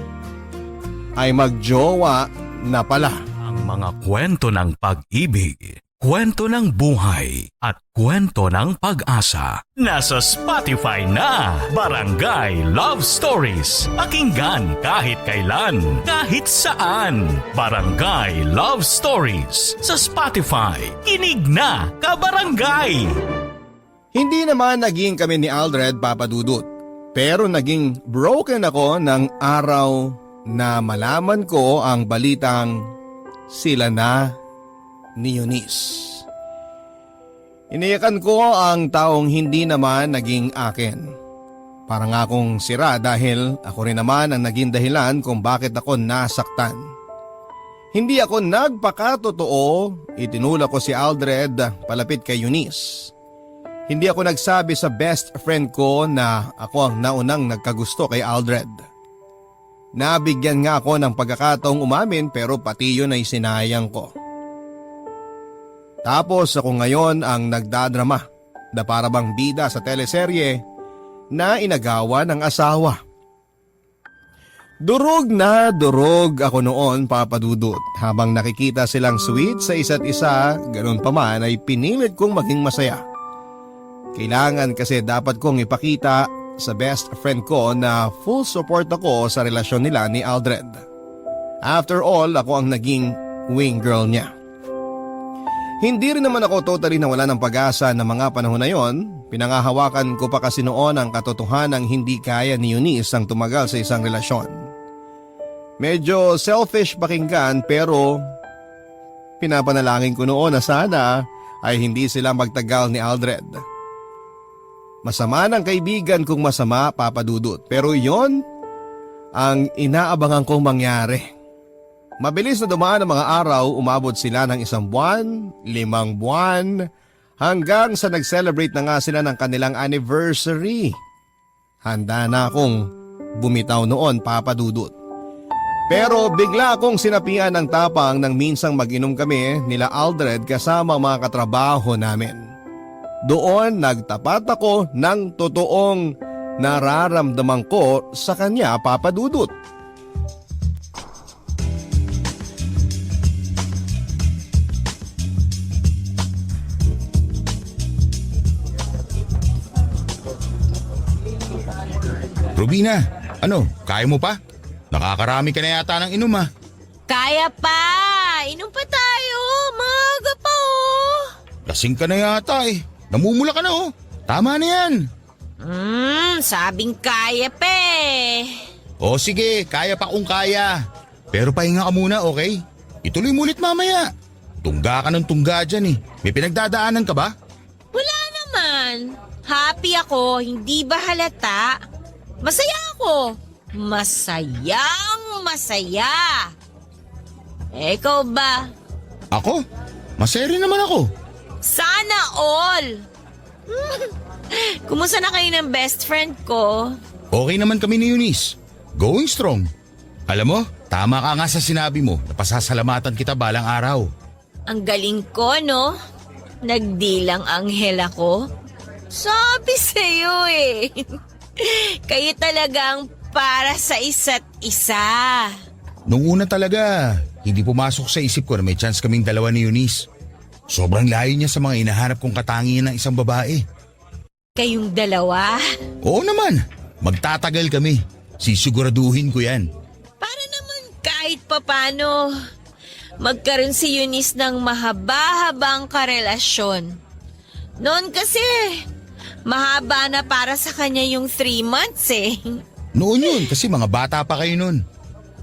ay magjowa na pala. Ang mga kwento ng pag-ibig, kwento ng buhay at kwento ng pag-asa. Nasa Spotify na, Barangay Love Stories. Pakinggan kahit kailan, kahit saan. Barangay Love Stories sa Spotify. Kinig na, kabarangay! Hindi naman naging kami ni Aldred, Papa Dudut. Pero naging broken ako ng araw na malaman ko ang balitang sila na ni Eunice. Iniyakan ko ang taong hindi naman naging akin. Parang akong sira dahil ako rin naman ang naging dahilan kung bakit ako nasaktan. Hindi ako nagpakatotoo, itinulak ko si Aldred palapit kay Eunice. Hindi ako nagsabi sa best friend ko na ako ang naunang nagkagusto kay Aldred. Nabigyan nga ako ng pagkakataong umamin pero pati yun ay sinayang ko. Tapos ako ngayon ang nagdadrama na para bang bida sa teleserye na inagawa ng asawa. Durog na durog ako noon, Papa Dudut. Habang nakikita silang sweet sa isa't isa, ganun pa man ay pinilit kong maging masaya. Kailangan kasi dapat kong ipakita sa best friend ko na full support ako sa relasyon nila ni Aldred. After all, ako ang naging wing girl niya. Hindi rin naman ako totally nawala ng pag-asa ng mga panahon na yon. Pinangahawakan ko pa kasi noon ang katotohanang hindi kaya ni Eunice ang tumagal sa isang relasyon. Medyo selfish pakinggan pero pinapanalangin ko noon na sana ay hindi sila magtagal ni Aldred. Masama ng kaibigan kung masama, Papa Dudut, pero yon ang inaabangan kong mangyari. Mabilis na dumaan ang mga araw, umabot sila ng 1 buwan, 5 buwan, hanggang sa nag-celebrate na nga sila ng kanilang anniversary. Handa na akong bumitaw noon, Papa Dudut. Pero bigla akong sinapian ng tapang nang minsang mag-inom kami nila Aldred kasama mga katrabaho namin. Doon nagtapat ako ng totoong nararamdaman ko sa kanya, Papa Dudut. Rubina, ano, kaya mo pa? Nakakarami ka na yata ng inom ah. Kaya pa! Inom pa tayo! Maaga pa! Kasing ka na yata eh. Namumula ka na oh. Tama na yan. Sabing kaya pe. O sige, kaya pa kung kaya. Pero pahinga ka muna, okay? Ituloy mo ulit mamaya. Tungga ka ng tungga dyan eh. May pinagdadaanan ka ba? Wala naman. Happy ako, hindi ba halata? Masaya ako. Masayang masaya. Ikaw ba? Ako? Masaya rin naman ako. Sana all. Kumusta na kayo ng best friend ko? Okay naman kami ni Eunice. Going strong. Alam mo, tama ka nga sa sinabi mo na pasasalamatan kita balang araw. Ang galing ko, no? Nagdilang anghel ako. Sabi sa'yo eh. Kayo talagang para sa isa't isa. Nung una talaga, hindi pumasok sa isip ko na may chance kaming dalawa ni Eunice. Sobrang layo niya sa mga inahanap kong katangian ng isang babae. Kayong dalawa? Oo naman, magtatagal kami. Sisiguraduhin ko yan. Para naman kahit papano magkaroon si Eunice ng mahaba-habang karelasyon. Noon kasi, mahaba na para sa kanya yung 3 months eh. Noon yun kasi mga bata pa kayo noon.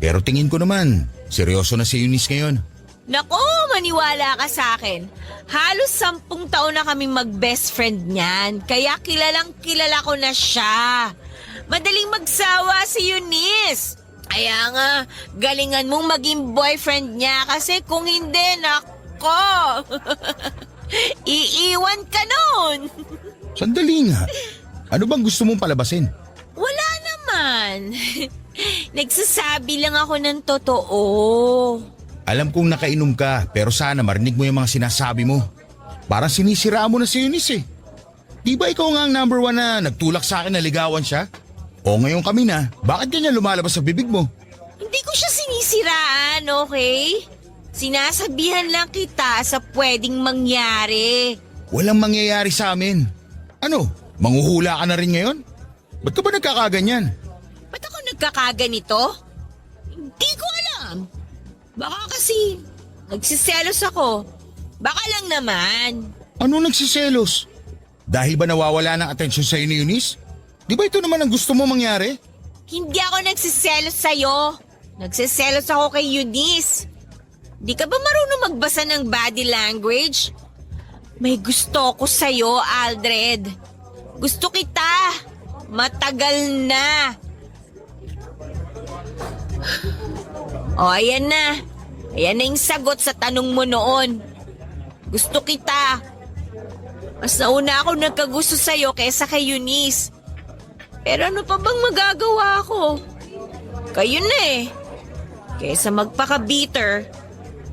Pero tingin ko naman, seryoso na si Eunice ngayon. Nako, maniwala ka sa akin. Halos 10 taon na kaming mag-best friend niyan. Kaya kilalang kilala ko na siya. Madaling magsawa si Eunice. Kaya nga, galingan mong maging boyfriend niya kasi kung hindi, nako. Iiwan ka nun. Sandali nga. Ano bang gusto mong palabasin? Wala naman. Nagsasabi lang ako ng totoo. Alam kong nakainom ka pero sana marinig mo yung mga sinasabi mo. Parang sinisiraan mo na si Eunice eh. Di ba ikaw nga ang number 1 na nagtulak sa akin na ligawan siya? O ngayon kami na, bakit ganyan lumalabas sa bibig mo? Hindi ko siya sinisiraan, okay? Sinasabihan lang kita sa pwedeng mangyari. Walang mangyayari sa amin. Ano, manghuhula ka na rin ngayon? Ba't ka ba nagkakaganyan? Ba't ako nagkakaganito? Hindi ko alam. Baka kasi nagsiselos ako. Baka lang naman. Ano nagsiselos? Dahil ba nawawala ng atensyon sa'yo ni Eunice? Di ba ito naman ang gusto mo mangyari? Hindi ako nagsiselos sa'yo. Nagsiselos ako kay Eunice. Di ka ba marunong magbasa ng body language? May gusto ko sa'yo, Aldred. Gusto kita. Matagal na. O, ayan na. Ayan na yung sagot sa tanong mo noon. Gusto kita. Mas nauna ako nagkagusto sa'yo kaysa kay Eunice. Pero ano pa bang magagawa ko? Kayo na eh. Kaysa magpaka-bitter,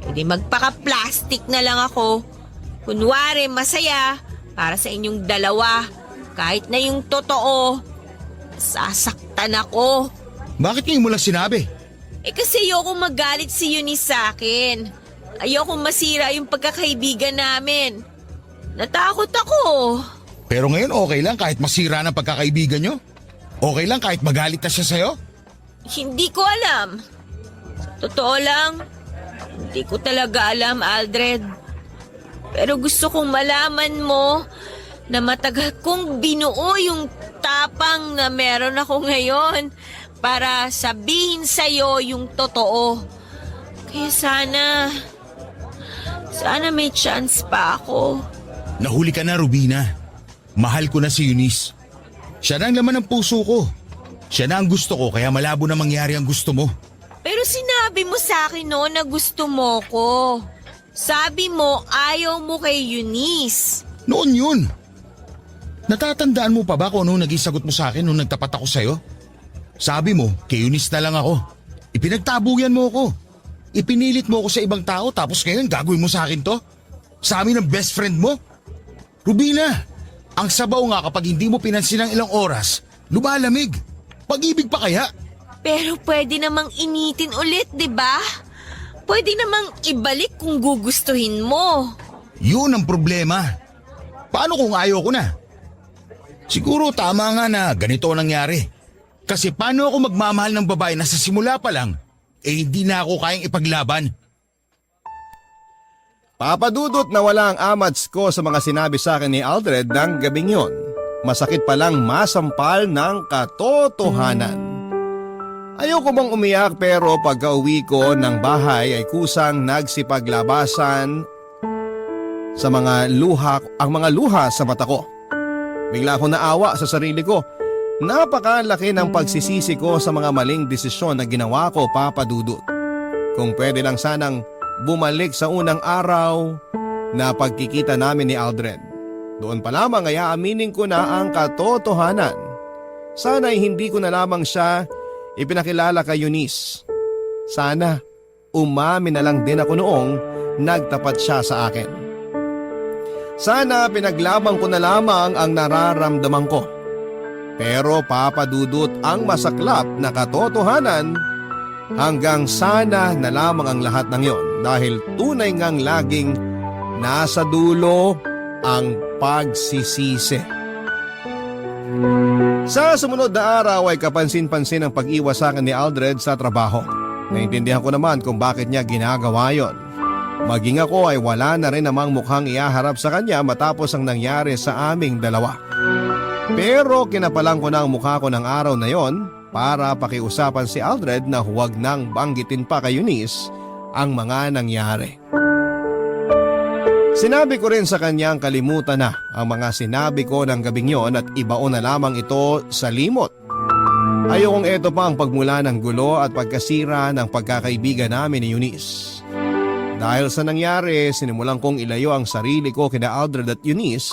hindi magpaka-plastic na lang ako. Kunwari masaya para sa inyong dalawa. Kahit na yung totoo, sasaktan ako. Bakit ngayon mo lang sinabi? Kasi ayoko magalit si Eunice sa akin. Ayoko masira yung pagkakaibigan namin. Natakot ako. Pero ngayon okay lang kahit masira ng pagkakaibigan nyo? Okay lang kahit magalit na siya sa'yo? Hindi ko alam. Totoo lang, hindi ko talaga alam, Aldred. Pero gusto kong malaman mo na matagal kong binuo yung tapang na meron ako ngayon para sabihin sa'yo yung totoo. Kaya sana may chance pa ako. Nahuli ka na, Rubina. Mahal ko na si Eunice. Siya na ang laman ng puso ko. Siya na ang gusto ko kaya malabo na mangyari ang gusto mo. Pero sinabi mo sa akin noon na gusto mo ko. Sabi mo ayaw mo kay Eunice. Noon yun. Natatandaan mo pa ba kung anong naging sagot mo sa akin nung nagtapat ako sa'yo? Sabi mo, kay Eunice na lang ako. Ipinagtabuyan mo ako. Ipinilit mo ako sa ibang tao tapos ngayon gagawin mo sa akin to? Sa amin ng best friend mo? Rubina, ang sabaw nga kapag hindi mo pinansin ng ilang oras, lumalamig. Pag-ibig pa kaya? Pero pwede namang initin ulit, di ba? Pwede namang ibalik kung gugustuhin mo. Yun ang problema. Paano kung ayaw ko na? Siguro tama nga na ganito ang nangyari. Kasi paano ako magmamahal ng babae na sa simula pa lang, hindi na ako kayang ipaglaban. Papadudot na wala ang amats ko sa mga sinabi sa akin ni Aldred ng gabing yon. Masakit palang masampal ng katotohanan. Ayoko bang umiyak pero pagka-uwi ko ng bahay ay kusang nagsipaglabasan sa mga luha sa mata ko. Bigla akong naawa sa sarili ko. Napakalaki ng pagsisisi ko sa mga maling desisyon na ginawa ko, Papa Dudut. Kung pwede lang sanang bumalik sa unang araw na pagkikita namin ni Aldred. Doon pa lamang ay aaminin ko na ang katotohanan. Sana ay hindi ko na lamang siya ipinakilala kay Eunice. Sana umamin na lang din ako noong nagtapat siya sa akin. Sana pinaglaban ko na lamang ang nararamdaman ko. Pero Papa Dudut, ang masaklap na katotohanan, hanggang sana na lamang ang lahat ng yon dahil tunay ngang laging nasa dulo ang pagsisisi. Sa sumunod na araw ay kapansin-pansin ang pag-iwas sa akin ni Aldred sa trabaho. Naintindihan ko naman kung bakit niya ginagawa yon. Maging ako ay wala na rin namang mukhang ihaharap sa kanya matapos ang nangyari sa aming dalawa. Pero kinapalang ko na ang mukha ko ng araw na yon para pakiusapan si Aldred na huwag nang banggitin pa kay Eunice ang mga nangyari. Sinabi ko rin sa kanya ang kalimutan na ang mga sinabi ko ng gabing yon at ibaon na lamang ito sa limot. Ayokong ito pa ang pagmula ng gulo at pagkasira ng pagkakaibigan namin ni Eunice. Dahil sa nangyari, sinimulan kong ilayo ang sarili ko kina Aldred at Eunice.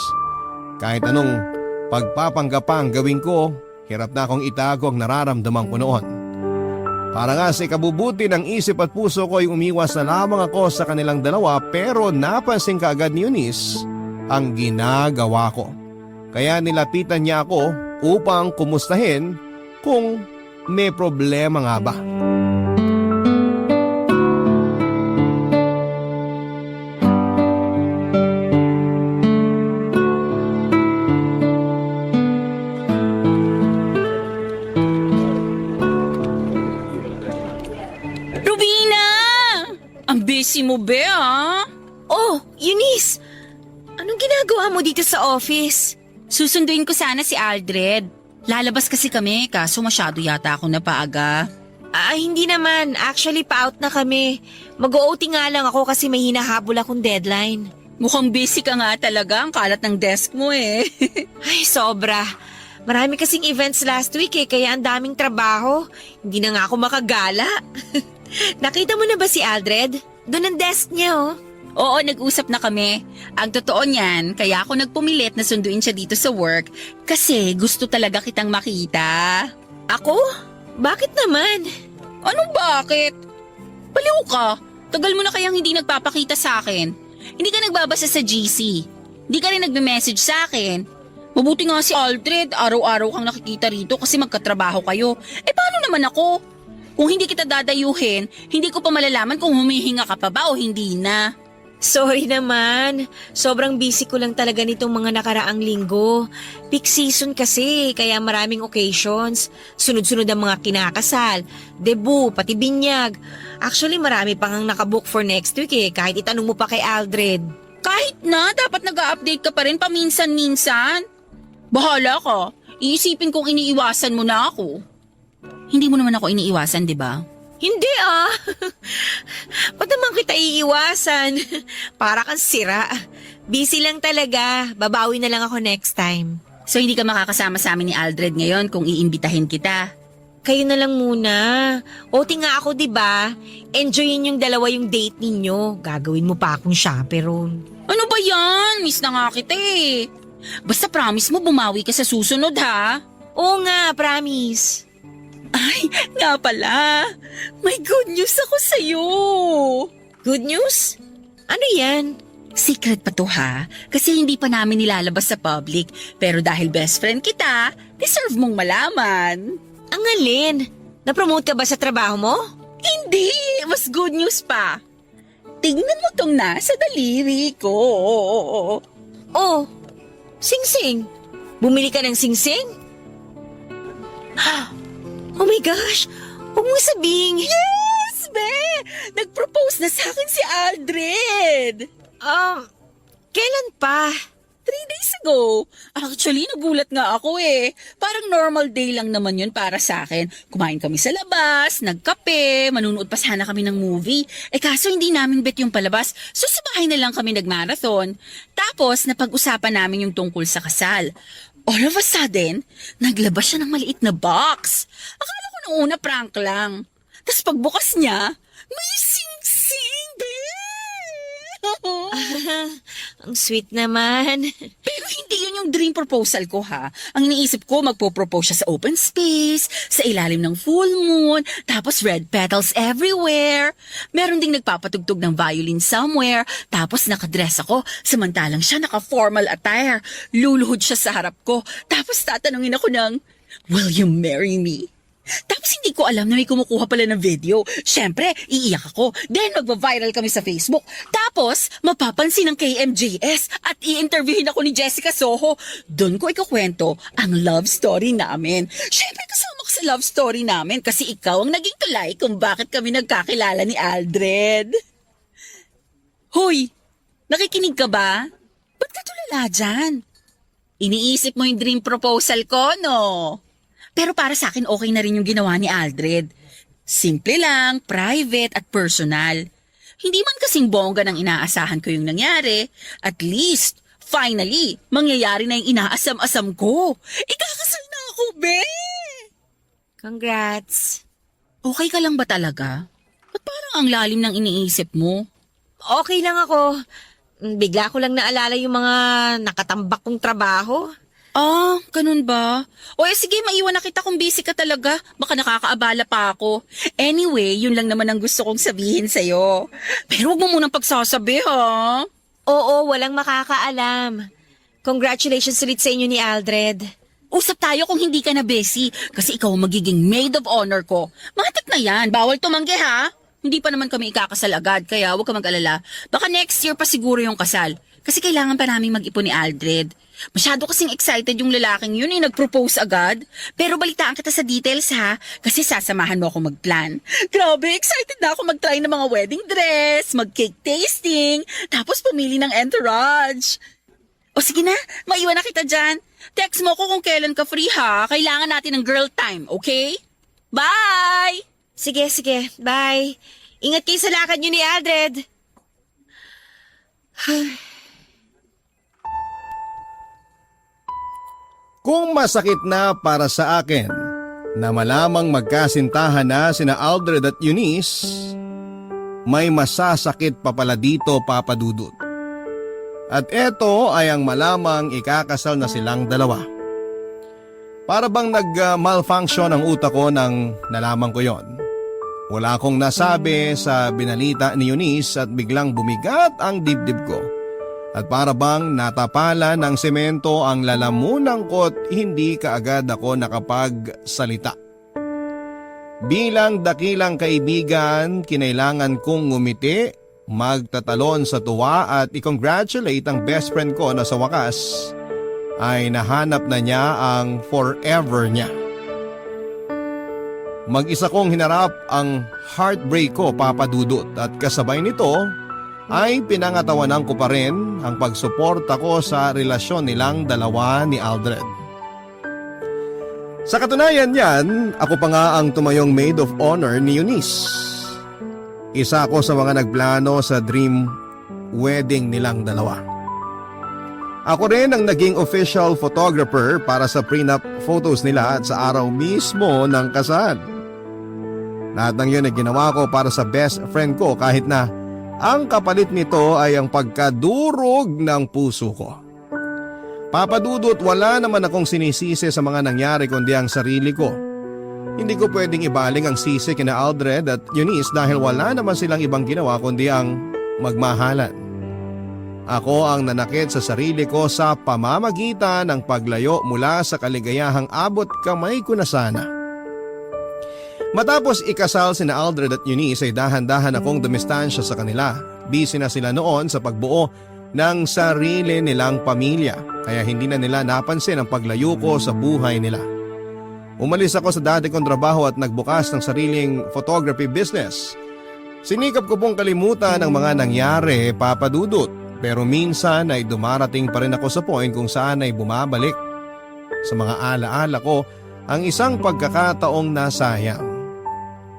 Kahit anong pagpapanggapang gawin ko, hirap na akong itago ang nararamdaman ko noon. Para nga sa ikabubuti ng isip at puso ko ay umiwas na lamang ako sa kanilang dalawa pero napansin kaagad ni Eunice ang ginagawa ko. Kaya nilapitan niya ako upang kumustahin kung may problema nga ba. Busy mo be Oh, Eunice! Anong ginagawa mo dito sa office? Susunduin ko sana si Aldred. Lalabas kasi kami kaso masyado yata ako napaaga. Hindi naman. Actually, pa-out na kami. Mag-OT nga lang ako kasi may hinahabol akong deadline. Mukhang busy ka nga talaga, ang kalat ng desk mo eh. Ay, sobra. Marami kasing events last week kaya ang daming trabaho. Hindi na nga ako makagala. Nakita mo na ba si Aldred? Doon ang desk niya Oo, nag-usap na kami. Ang totoo niyan, kaya ako nagpumilit na sunduin siya dito sa work kasi gusto talaga kitang makita. Ako? Bakit naman? Anong bakit? Baliw ka. Tagal mo na kayang hindi nagpapakita sa akin. Hindi ka nagbabasa sa GC. Hindi ka rin nagme-message sa akin. Mabuti nga si Aldred, araw-araw kang nakikita rito kasi magkatrabaho kayo. Paano naman ako? Kung hindi kita dadayuhin, hindi ko pa malalaman kung humihinga ka pa ba o hindi na. Sorry naman. Sobrang busy ko lang talaga nitong mga nakaraang linggo. Peak season kasi, kaya maraming occasions. Sunod-sunod ang mga kinakasal, debut, pati binyag. Actually, marami pang ang nakabook for next week kahit itanong mo pa kay Aldred. Kahit na, dapat nag-a-update ka pa rin paminsan-minsan. Bahala ka. Iisipin kong iniiwasan mo na ako. Hindi mo naman ako iniiwasan, di ba? Hindi Ba't naman kita iiwasan? Para kang sira. Busy lang talaga. Babawi na lang ako next time. So hindi ka makakasama sa amin ni Aldred ngayon kung iimbitahin kita? Kayo na lang muna. OT nga ako, di ba? Enjoyin yung dalawa yung date ninyo. Gagawin mo pa akong chaperone. Ano ba yan? Miss na nga kita eh. Basta promise mo bumawi ka sa susunod ha? Oo nga, promise. Ay, nga pala. May good news ako sa'yo. Good news? Ano yan? Secret pa to ha, kasi hindi pa namin nilalabas sa public. Pero dahil best friend kita, deserve mong malaman. Ang alin? Na-promote ka ba sa trabaho mo? Hindi, mas good news pa. Tingnan mo tong nasa daliri ko. Oh, sing-sing. Bumili ka ng sing-sing? Oh my gosh! Huwag mo sabihin. Yes, be! Nag-propose na sa akin si Aldred. Kailan pa? 3 days ago. Actually, nagulat nga ako eh. Parang normal day lang naman yun para sa akin. Kumain kami sa labas, nagkape, manunood pa sana kami ng movie. Kaso hindi namin bet yung palabas, so sa bahay na lang kami nagmarathon. Tapos, napag-usapan namin yung tungkol sa kasal. All of a sudden, naglabas siya ng maliit na box. Akala ko nung una prank lang. Tapos pagbukas niya, may sing-sing, babe! Ang sweet naman. Pero hindi yun yung dream proposal ko ha. Ang iniisip ko, magpo-propose siya sa open space, sa ilalim ng full moon, tapos red petals everywhere. Meron ding nagpapatugtog ng violin somewhere, tapos nakadress ako, samantalang siya naka-formal attire. Luluhod siya sa harap ko, tapos tatanungin ako ng, "Will you marry me?" Tapos hindi ko alam na may kumukuha pala ng video. Siyempre, iiyak ako. Then magva-viral kami sa Facebook. Tapos, mapapansin ng KMJS at i-interviewin ako ni Jessica Soho. Doon ko ikukwento ang love story namin. Siyempre, kasama ko sa love story namin kasi ikaw ang naging tulay kung bakit kami nagkakilala ni Aldred. Hoy, nakikinig ka ba? Ba't ka tulala dyan? Iniisip mo yung dream proposal ko, no? Pero para sa akin, okay na rin yung ginawa ni Aldred. Simple lang, private at personal. Hindi man kasing bongga ng inaasahan ko yung nangyari. At least, finally, mangyayari na yung inaasam-asam ko. Ikakasal na ako, be! Congrats. Okay ka lang ba talaga? Ba't parang ang lalim ng iniisip mo? Okay lang ako. Bigla ko lang naalala yung mga nakatambak kong trabaho. Ah, ganun ba? O sige, maiwan na kita kung busy ka talaga. Baka nakakaabala pa ako. Anyway, yun lang naman ang gusto kong sabihin sa'yo. Pero huwag mo munang pagsasabi, ha? Oo, walang makakaalam. Congratulations ulit sa inyo ni Aldred. Usap tayo kung hindi ka na busy kasi ikaw ang magiging maid of honor ko. Matik na yan, bawal tumanggi ha. Hindi pa naman kami ikakasal agad kaya huwag ka mag-alala. Baka next year pa siguro yung kasal. Kasi kailangan pa namin mag-ipon ni Aldred. Masyado kasing excited yung lalaking yun nag-propose agad. Pero balitaan kita sa details ha, kasi sasamahan mo ako mag-plan. Grabe, excited na ako mag-try ng mga wedding dress, mag-cake tasting, tapos pumili ng entourage. O sige na, maiwan na kita dyan. Text mo ko kung kailan ka free ha, kailangan natin ng girl time, okay? Bye! Sige, bye. Ingat kayo sa lakad nyo ni Aldred. Kung masakit na para sa akin na malamang magkasintahan na sina Aldred at Eunice, may masasakit pa pala dito, Papa Dudut. At eto ay ang malamang ikakasal na silang dalawa. Para bang nag-malfunction ang utak ko nang nalaman ko yon. Wala akong nasabi sa binalita ni Eunice at biglang bumigat ang dibdib ko. At para bang natapala ng semento ang lalamunan ko't hindi kaagad ako nakapagsalita. Bilang dakilang kaibigan, kinailangan kong ngumiti, magtatalon sa tuwa at i-congratulate ang best friend ko na sa wakas ay nahanap na niya ang forever niya. Mag-isa kong hinarap ang heartbreak ko, Papa Dudut, at kasabay nito ay pinangatawanan ko pa rin ang pagsuporta ko sa relasyon nilang dalawa ni Aldred. Sa katunayan niyan, ako pa nga ang tumayong maid of honor ni Eunice. Isa ako sa mga nagplano sa dream wedding nilang dalawa. Ako rin ang naging official photographer para sa prenup photos nila at sa araw mismo ng kasal. Lahat ng yun ay ginawa ko para sa best friend ko kahit na ang kapalit nito ay ang pagkadurog ng puso ko. Papa Dudut, wala naman akong sinisisi sa mga nangyari kundi ang sarili ko. Hindi ko pwedeng ibaling ang sisi kina Aldred at Eunice dahil wala naman silang ibang ginawa kundi ang magmahalan. Ako ang nanakit sa sarili ko sa pamamagitan ng paglayo mula sa kaligayahang abot kamay ko na sana. Matapos ikasal sina Aldred at Eunice ay dahan-dahan akong dumistansya sa kanila. Busy na sila noon sa pagbuo ng sarili nilang pamilya kaya hindi na nila napansin ang paglayo ko sa buhay nila. Umalis ako sa dati kong trabaho at nagbukas ng sariling photography business. Sinikap ko pong kalimutan ang mga nangyari, Papa Dudut. Pero minsan ay dumarating pa rin ako sa point kung saan ay bumabalik sa mga alaala ko ang isang pagkakataong nasayang.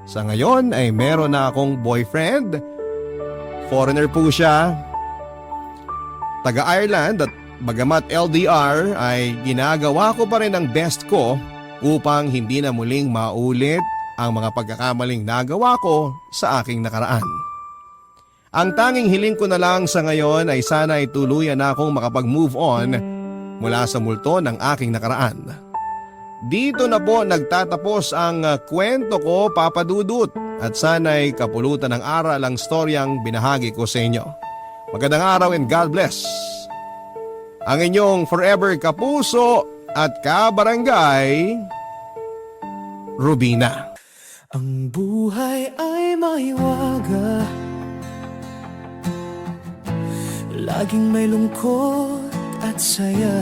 Sa ngayon ay meron na akong boyfriend. Foreigner po siya. Taga-Ireland at bagamat LDR ay ginagawa ko pa rin ang best ko upang hindi na muling maulit ang mga pagkakamaling nagawa ko sa aking nakaraan. Ang tanging hiling ko na lang sa ngayon ay sana ay tuluyan na akong makapag-move on mula sa multo ng aking nakaraan. Dito na po nagtatapos ang kwento ko, Papa Dudut, at sana'y kapulutan ng aral ang storyang binahagi ko sa inyo. Magandang araw and God bless. Ang inyong forever kapuso at kabarangay, Rubina. Ang buhay ay maiwaga, laging may lungkot at saya.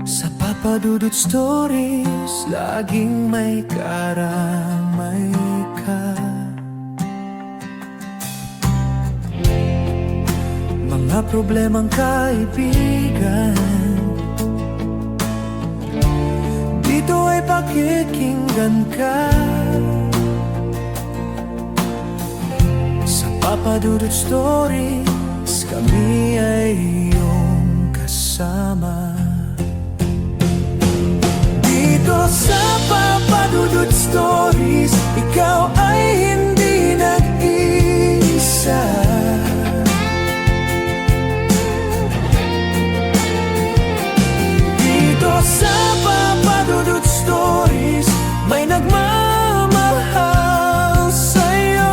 Sa Papa Dudut Stories, laging may karamay ka. Mga problemang kaibigan, dito ay pakikinggan ka. Sa Papa Dudut Stories, kami ay iyong kasama. Dito sa Papa Dudut Stories, ikaw ay hindi nag-iisa. Dito sa Papa Dudut Stories, may nagmamahal sa'yo.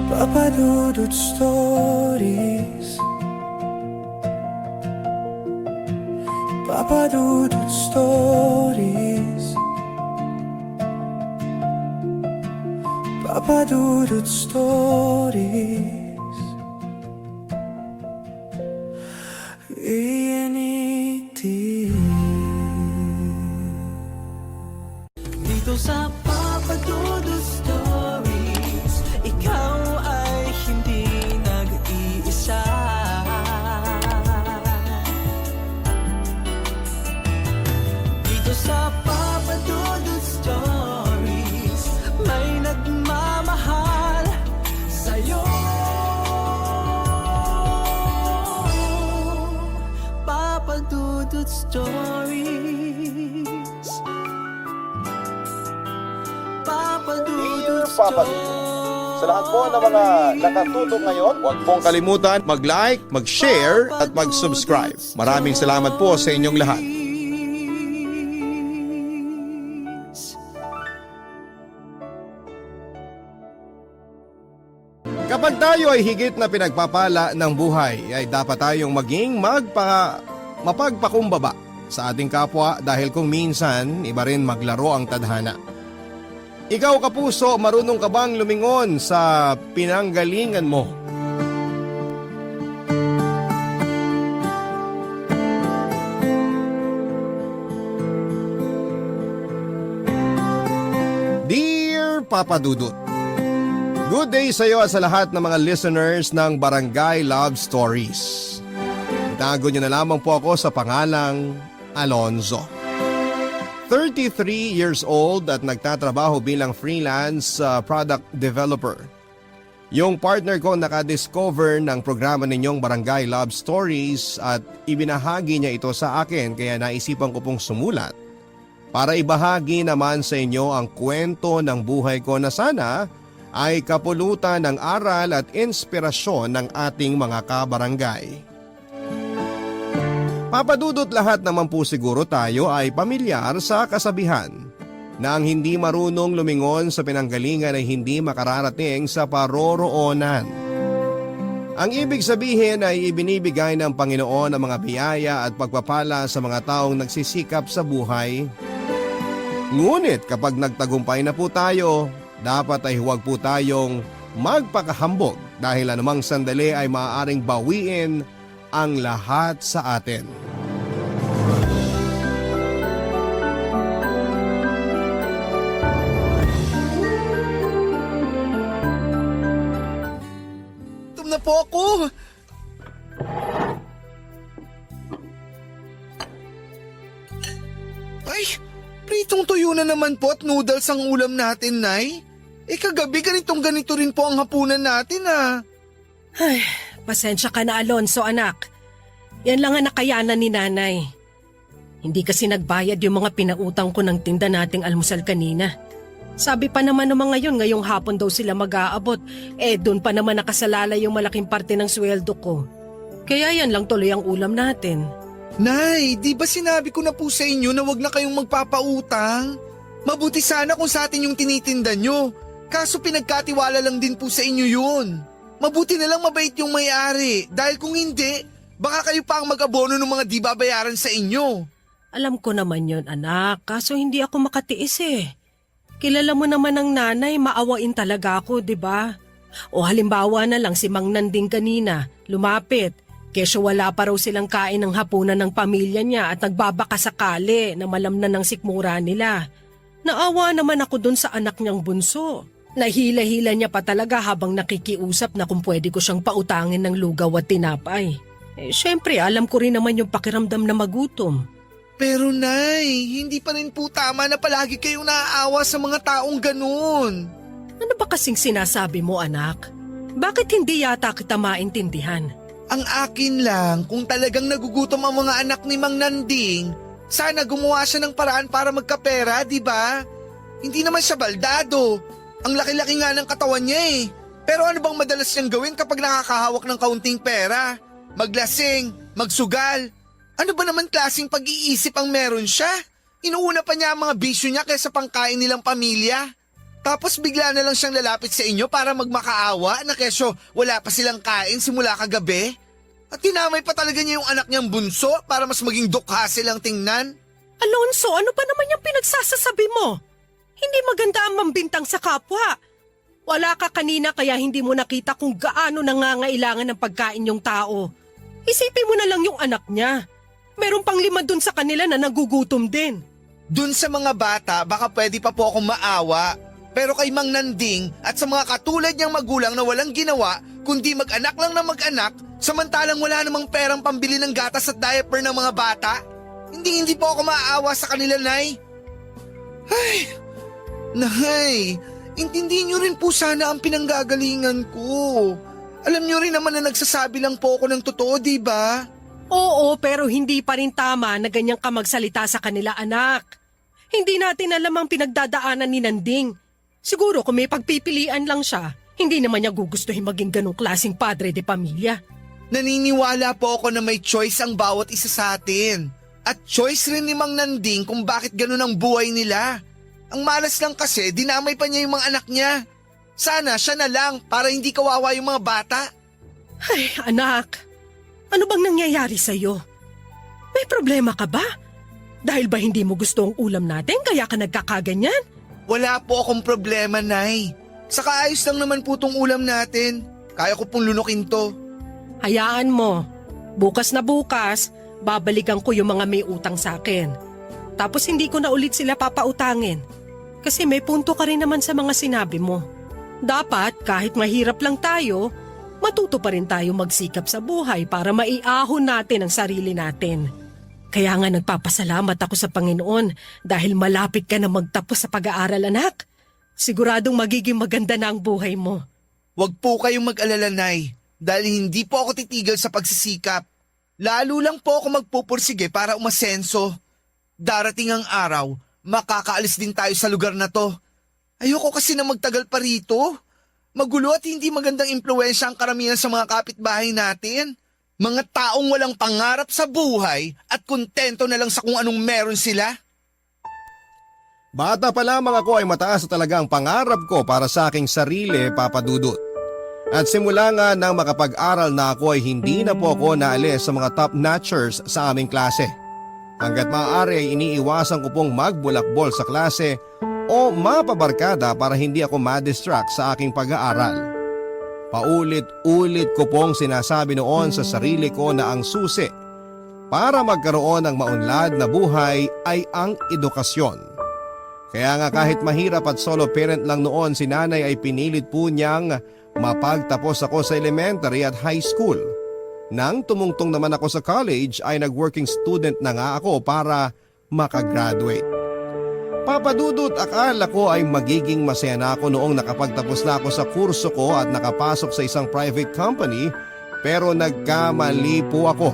Papa Dudut Stories, Papa Dudut Stories, Papa Dudut Stories. Dito sa Papa Dudut Stories, ikaw ay hindi nag-iisa. Dito sa Papa Dudut Stories, may nagmamahal sa'yo. Papa Dudut Stories, Papa Dudut Papa Dudut. Sa lahat po ng mga nakatutok ngayon, huwag pong kalimutan mag-like, mag-share at mag-subscribe. Maraming salamat po sa inyong lahat. Kapag tayo ay higit na pinagpapala ng buhay, ay dapat tayong maging mapagpakumbaba sa ating kapwa dahil kung minsan iba rin maglaro ang tadhana. Ikaw kapuso, marunong ka bang lumingon sa pinanggalingan mo? Dear Papa Dudut, good day sa iyo at sa lahat ng mga listeners ng Barangay Love Stories. Itago niyo na lamang po ako sa pangalang Alonzo. 33 years old at nagtatrabaho bilang freelance product developer. Yung partner ko nakadiscover ng programa ninyong Barangay Love Stories at ibinahagi niya ito sa akin kaya naisipan ko pong sumulat para ibahagi naman sa inyo ang kwento ng buhay ko na sana ay kapulutan ng aral at inspirasyon ng ating mga kabarangay. Papadudot lahat naman po siguro tayo ay pamilyar sa kasabihan na ang hindi marunong lumingon sa pinanggalingan ay hindi makararating sa paroroonan. Ang ibig sabihin ay ibinibigay ng Panginoon ang mga biyaya at pagpapala sa mga taong nagsisikap sa buhay. Ngunit kapag nagtagumpay na po tayo, dapat ay huwag po tayong magpakahambog dahil anumang sandali ay maaaring bawiin ang lahat sa atin. na po ako. Ay, pritong tuyo na naman po at noodles ang ulam natin, Nay. Kagabi ganito rin po ang hapunan natin, Ay, pasensya ka na Alonso anak. Yan lang ang nakayanan ni nanay. Hindi kasi nagbayad yung mga pinautang ko ng tinda nating almusal kanina. Sabi pa naman ng mga yun, ngayong hapon daw sila mag-aabot. Doon pa naman nakasalala yung malaking parte ng sweldo ko. Kaya yan lang tuloy ang ulam natin. Nay, di ba sinabi ko na po sa inyo na wag na kayong magpapautang? Mabuti sana kung sa atin yung tinitinda nyo. Kaso pinagkatiwala lang din po sa inyo yun. Mabuti na lang mabait yung may-ari. Dahil kung hindi, baka kayo pa ang mag-abono ng mga di babayaran sa inyo. Alam ko naman yon anak, kaso hindi ako makatiis Kilala mo naman ang nanay, maawain talaga ako, di ba? O halimbawa na lang si Mang Nanding kanina, lumapit. Kesyo wala pa raw silang kain ng hapunan ng pamilya niya at nagbabaka sakali na malamnan ng sikmura nila. Naawa naman ako dun sa anak niyang bunso. Nahila-hila niya pa talaga habang nakikiusap na kung pwede ko siyang pautangin ng lugaw at tinapay. Syempre alam ko rin naman yung pakiramdam na magutom. Pero Nay, hindi pa rin po tama na palagi kayong naaawa sa mga taong ganun. Ano ba kasing sinasabi mo anak? Bakit hindi yata kita maintindihan? Ang akin lang, kung talagang nagugutom ang mga anak ni Mang Nanding, sana gumawa siya ng paraan para magkapera, di ba? Hindi naman siya baldado. Ang laki-laki nga ng katawan niya Pero ano bang madalas niyang gawin kapag nakakahawak ng kaunting pera? Maglasing, magsugal. Ano ba naman klaseng pag-iisip ang meron siya? Inuuna pa niya ang mga bisyo niya kaysa pangkain nilang pamilya. Tapos bigla na lang siyang lalapit sa inyo para magmakaawa na kesyo wala pa silang kain simula kagabi. At tinamay pa talaga niya yung anak niyang bunso para mas maging dukha silang tingnan. Alonso, ano ba naman yung pinagsasasabi mo? Hindi maganda ang mambintang sa kapwa. Wala ka kanina kaya hindi mo nakita kung gaano nangangailangan ng pagkain yung tao. Isipin mo na lang yung anak niya. Meron pang 5 dun sa kanila na nagugutom din. Dun sa mga bata, baka pwede pa po akong maawa. Pero kay Mang Nanding at sa mga katulad niyang magulang na walang ginawa, kundi mag-anak lang na mag-anak, samantalang wala namang perang pambili ng gatas at diaper ng mga bata, hindi po ako maawa sa kanila, Nay. Ay, Nay, intindihin niyo rin po sana ang pinanggagalingan ko. Alam niyo rin naman na nagsasabi lang po ako ng totoo, di ba? Oo, pero hindi pa rin tama na ganyan ka magsalita sa kanila anak. Hindi natin alam ang pinagdadaanan ni Nanding. Siguro kung may pagpipilian lang siya, hindi naman niya gugustuhin maging ganong klaseng padre de pamilya. Naniniwala po ako na may choice ang bawat isa sa atin. At choice rin ni Mang Nanding kung bakit ganun ang buhay nila. Ang malas lang kasi, dinamay pa niya yung mga anak niya. Sana siya na lang para hindi kawawa yung mga bata. Ay, anak, ano bang nangyayari sa'yo? May problema ka ba? Dahil ba hindi mo gusto ang ulam natin kaya ka nagkakaganyan? Wala po akong problema, Nay. Saka ayos lang naman po tong ulam natin. Kaya ko pong lunukin to. Hayaan mo. Bukas na bukas, babalikan ko yung mga may utang sa akin. Tapos hindi ko na ulit sila papautangin. Kasi may punto ka rin naman sa mga sinabi mo. Dapat kahit mahirap lang tayo, matuto pa rin tayo magsikap sa buhay para maiahon natin ang sarili natin. Kaya nga nagpapasalamat ako sa Panginoon dahil malapit ka na magtapos sa pag-aaral, anak. Siguradong magiging maganda na ang buhay mo. Huwag po kayong mag-alala, Nay. Dahil hindi po ako titigil sa pagsisikap. Lalo lang po ako magpupursige para umasenso. Darating ang araw, makakaalis din tayo sa lugar na to. Ayoko kasi na magtagal pa rito. Magulo at hindi magandang impluwensya ang karamihan sa mga kapitbahay natin. Mga taong walang pangarap sa buhay at kontento na lang sa kung anong meron sila. Bata pa lamang ako ay mataas na talaga ang pangarap ko para sa aking sarili, Papa Dudut. At simula nga nang makapag-aral na ako ay hindi na po ako naalis sa mga top-notchers sa aming klase. Hanggat maaari ay iniiwasan ko pong magbulakbol sa klase o mapabarkada para hindi ako ma-distract sa aking pag-aaral. Paulit-ulit ko pong sinasabi noon sa sarili ko na ang susi para magkaroon ng maunlad na buhay ay ang edukasyon. Kaya nga kahit mahirap at solo parent lang noon si nanay ay pinilit po niyang mapagtapos ako sa elementary at high school. Nang tumungtong naman ako sa college ay nag-working student na nga ako para makagraduate. Papadudot, akala ko ay magiging masaya na ako noong nakapagtapos na ako sa kurso ko at nakapasok sa isang private company, pero nagkamali po ako.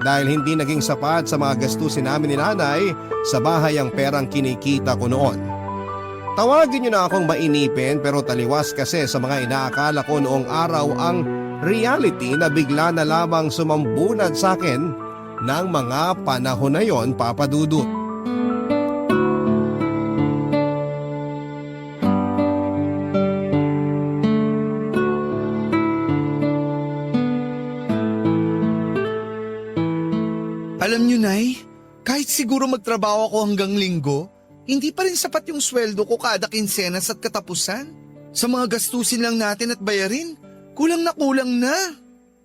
Dahil hindi naging sapat sa mga gastusin namin ni nanay sa bahay ang perang kinikita ko noon. Tawagin niyo na akong mainipin pero taliwas kasi sa mga inaakala ko noong araw ang reality na bigla na lamang sumambunad sa akin ng mga panahon na yon, Papa Dudut. Alam niyo, Nay, kahit siguro magtrabaho ako hanggang linggo, hindi pa rin sapat yung sweldo ko kada kinsenas at katapusan. Sa mga gastusin lang natin at bayarin, kulang na.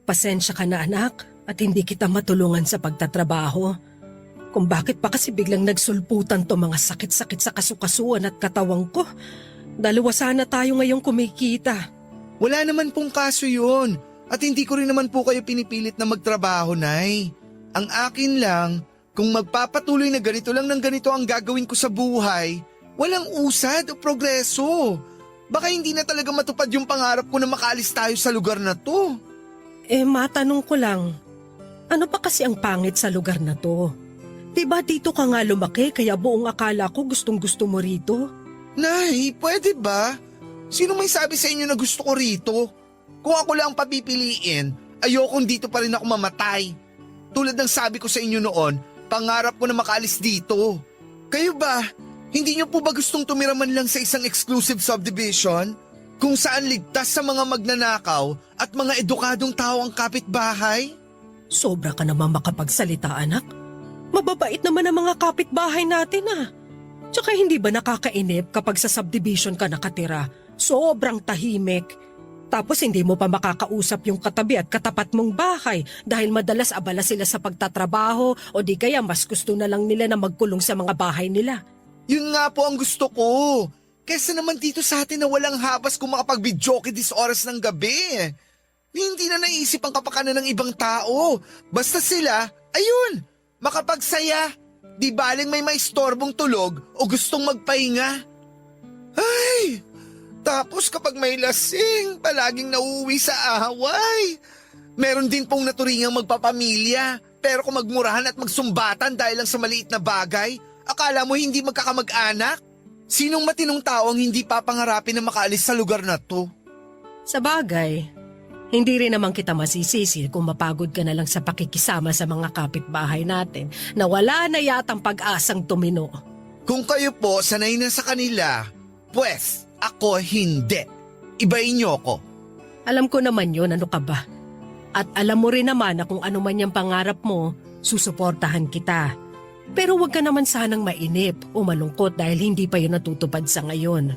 Pasensya ka na anak at hindi kita matulungan sa pagtatrabaho. Kung bakit pa kasi biglang nagsulputan to mga sakit-sakit sa kasukasuan at katawang ko. Dalawa sana tayo ngayong kumikita. Wala naman pong kaso yun. At hindi ko rin naman po kayo pinipilit na magtrabaho, Nay. Ang akin lang, kung magpapatuloy na ganito lang ng ganito ang gagawin ko sa buhay, walang usad o progreso. Baka hindi na talaga matupad yung pangarap ko na makaalis tayo sa lugar na to. Matanong ko lang, ano pa kasi ang pangit sa lugar na to? Diba dito ka nga lumaki kaya buong akala ko gustong-gusto mo rito? Nay, pwede ba? Sino may sabi sa inyo na gusto ko rito? Kung ako lang papipiliin, ayokong dito pa rin ako mamatay. Tulad ng sabi ko sa inyo noon, pangarap ko na makaalis dito. Kayo ba, hindi niyo po ba gustong tumira man lang sa isang exclusive subdivision? Kung saan ligtas sa mga magnanakaw at mga edukadong tao ang kapitbahay? Sobra ka naman makapagsalita anak. Mababait naman ang mga kapitbahay natin Tsaka hindi ba nakakainip kapag sa subdivision ka nakatira? Sobrang tahimik. Tapos hindi mo pa makakausap yung katabi at katapat mong bahay dahil madalas abala sila sa pagtatrabaho o di kaya mas gusto na lang nila na magkulong sa mga bahay nila. Yun nga po ang gusto ko. Kesa naman dito sa atin na walang habas kung makapag-videoke dis oras ng gabi. Hindi na naisip ang kapakanan ng ibang tao. Basta sila, ayun, makapagsaya. Di baling may maistorbong tulog o gustong magpahinga. Ay! Tapos kapag may lasing, palaging nauuwi sa away. Meron din pong naturingang magpapamilya, pero kung magmurahan at magsumbatan dahil lang sa maliit na bagay, akala mo hindi magkakamag-anak? Sinong matinong tao ang hindi papangarapin na makaalis sa lugar na to? Sa bagay, hindi rin naman kita masisisi kung mapagod ka na lang sa pakikisama sa mga kapitbahay natin na wala na yatang pag-asang tumino. Kung kayo po sanay na sa kanila, pues ako hindi. Ibahin niyo ako. Alam ko naman yun, ano ka ba? At alam mo rin naman na kung ano man yung pangarap mo, susuportahan kita. Pero huwag ka naman sanang mainip o malungkot dahil hindi pa yun natutupad sa ngayon.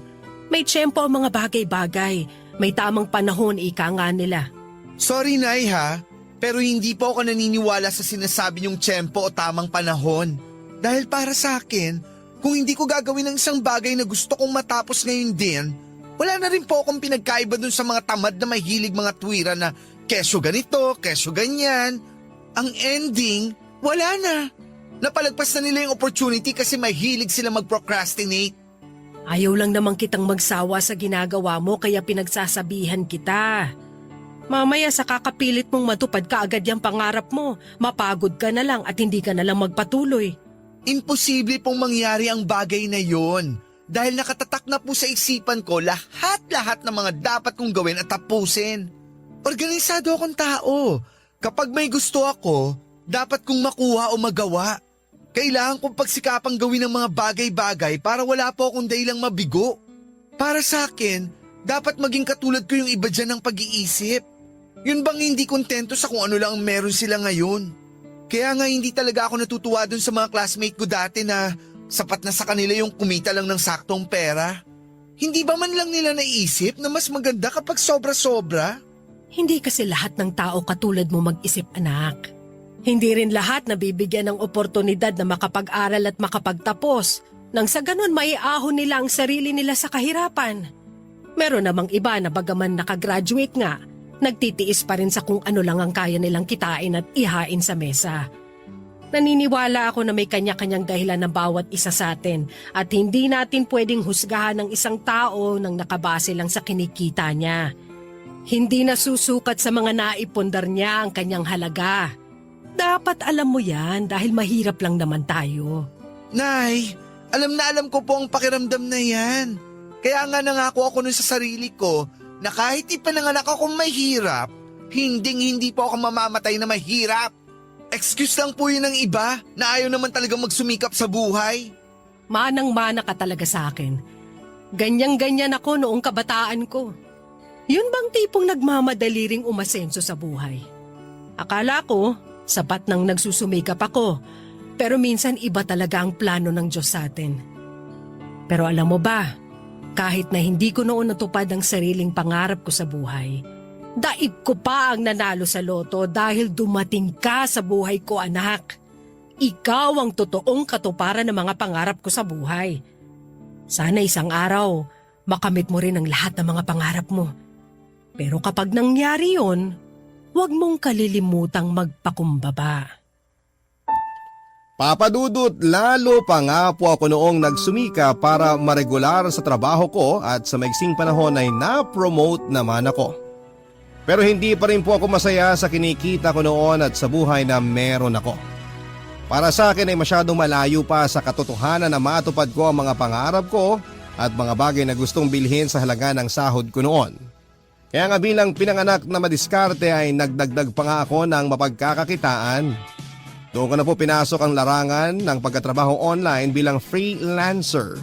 May tiyempo ang mga bagay-bagay. May tamang panahon, ika nga nila. Sorry, Nay ha, pero hindi po ako naniniwala sa sinasabi niyong tiyempo o tamang panahon. Dahil para sa akin, kung hindi ko gagawin ang isang bagay na gusto kong matapos ngayon din, wala na rin po akong pinagkaiba dun sa mga tamad na mahilig mga tuwira na kesyo ganito, kesyo ganyan. Ang ending, wala na. Napalagpas na nila yung opportunity kasi mahilig sila mag-procrastinate. Ayaw lang naman kitang magsawa sa ginagawa mo kaya pinagsasabihan kita. Mamaya sa kakapilit mong matupad ka agad yung pangarap mo, mapagod ka na lang at hindi ka na lang magpatuloy. Imposible pong mangyari ang bagay na yon dahil nakatatak na po sa isipan ko lahat-lahat ng mga dapat kong gawin at tapusin. Organisado akong tao. Kapag may gusto ako, dapat kong makuha o magawa. Kailangan kong pagsikapang gawin ng mga bagay-bagay para wala po akong dahilang mabigo. Para sa akin, dapat maging katulad ko yung iba dyan ng pag-iisip. Yun bang hindi kontento sa kung ano lang meron sila ngayon? Kaya nga hindi talaga ako natutuwa dun sa mga classmate ko dati na sapat na sa kanila yung kumita lang ng saktong pera. Hindi ba man lang nila naisip na mas maganda kapag sobra-sobra? Hindi kasi lahat ng tao katulad mo mag-isip, anak. Hindi rin lahat nabibigyan ng oportunidad na makapag-aral at makapagtapos nang sa ganun maiahon nila ang sarili nila sa kahirapan. Meron namang iba na bagaman nakagraduate nga, nagtitiis pa rin sa kung ano lang ang kaya nilang kitain at ihain sa mesa. Naniniwala ako na may kanya-kanyang dahilan ng bawat isa sa atin at hindi natin pwedeng husgahan ng isang tao nang nakabase lang sa kinikita niya. Hindi nasusukat sa mga naipundar niya ang kanyang halaga. Dapat alam mo yan dahil mahirap lang naman tayo. Nay, alam na alam ko po ang pakiramdam na yan. Kaya nga nangako ako nun sa sarili ko na kahit ipinanganak akong mahirap, hindi po ako mamamatay na mahirap. Excuse lang po yun ng iba na ayaw naman talaga magsumikap sa buhay. Manang-mana ka talaga sa akin. Ganyan-ganyan ako noong kabataan ko. Yun bang tipong nagmamadali ring umasenso sa buhay? Akala ko, sapat nang nagsusumikap ako. Pero minsan iba talaga ang plano ng Diyos sa atin. Pero alam mo ba, kahit na hindi ko noon natupad ang sariling pangarap ko sa buhay, daig ko pa ang nanalo sa loto dahil dumating ka sa buhay ko, anak. Ikaw ang totoong katuparan ng mga pangarap ko sa buhay. Sana isang araw, makamit mo rin ang lahat ng mga pangarap mo. Pero kapag nangyari yon, huwag mong kalilimutang magpakumbaba. Papa Dudut, lalo pa nga po ako noong nagsumika para maregular sa trabaho ko at sa maiksing panahon ay na-promote naman ako. Pero hindi pa rin po ako masaya sa kinikita ko noon at sa buhay na meron ako. Para sa akin ay masyadong malayo pa sa katotohanan na matupad ko ang mga pangarap ko at mga bagay na gustong bilhin sa halaga ng sahod ko noon. Kaya nga bilang pinanganak na madiskarte ay nagdagdag pa nga ako ng mapagkakakitaan. Doon ko na po pinasok ang larangan ng pagkatrabaho online bilang freelancer.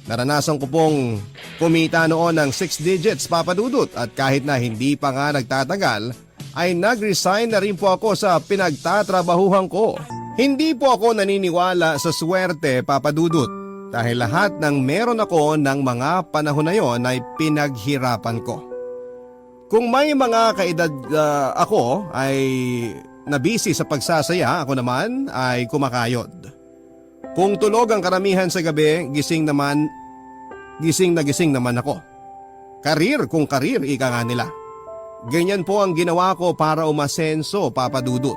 Naranasan ko pong kumita noon ng 6 digits, Papa Dudut, at kahit na hindi pa nga nagtatagal, ay nag-resign na rin po ako sa pinagtatrabahuhan ko. Hindi po ako naniniwala sa swerte, Papa Dudut, dahil lahat ng meron ako ng mga panahon na yon ay pinaghirapan ko. Kung may mga kaedad ako ay nabisi sa pagsasaya, ako naman ay kumakayod. Kung tulog ang karamihan sa gabi, gising na gising naman ako. Karir kung karir, ika nga nila. Ganyan po ang ginawa ko para umasenso, Papa Dudut.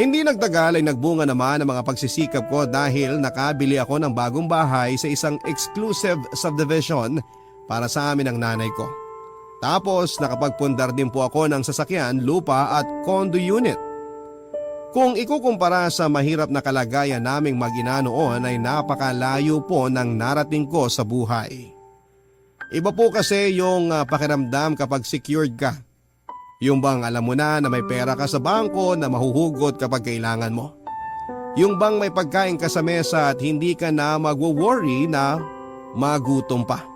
Hindi nagtagal ay nagbunga naman ang mga pagsisikap ko dahil nakabili ako ng bagong bahay sa isang exclusive subdivision para sa amin ng nanay ko. Tapos nakapagpundar din po ako ng sasakyan, lupa at condo unit. Kung ikukumpara sa mahirap na kalagayan naming mag-ina noon ay napakalayo po ng narating ko sa buhay. Iba po kasi yung pakiramdam kapag secured ka. Yung bang alam mo na may pera ka sa bangko na mahuhugot kapag kailangan mo. Yung bang may pagkain ka sa mesa at hindi ka na magwo-worry na magutom pa.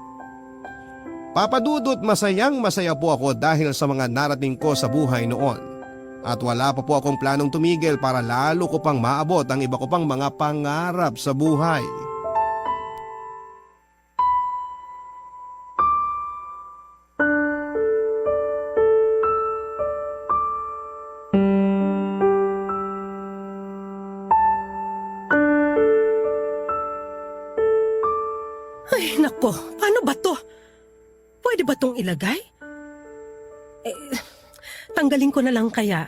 Papa Dudut, masayang-masaya po ako dahil sa mga narating ko sa buhay noon. At wala pa po akong planong tumigil para lalo ko pang maabot ang iba ko pang mga pangarap sa buhay. Ay, nako, paano ba to? Pwede ba tong ilagay? Tanggalin ko na lang kaya.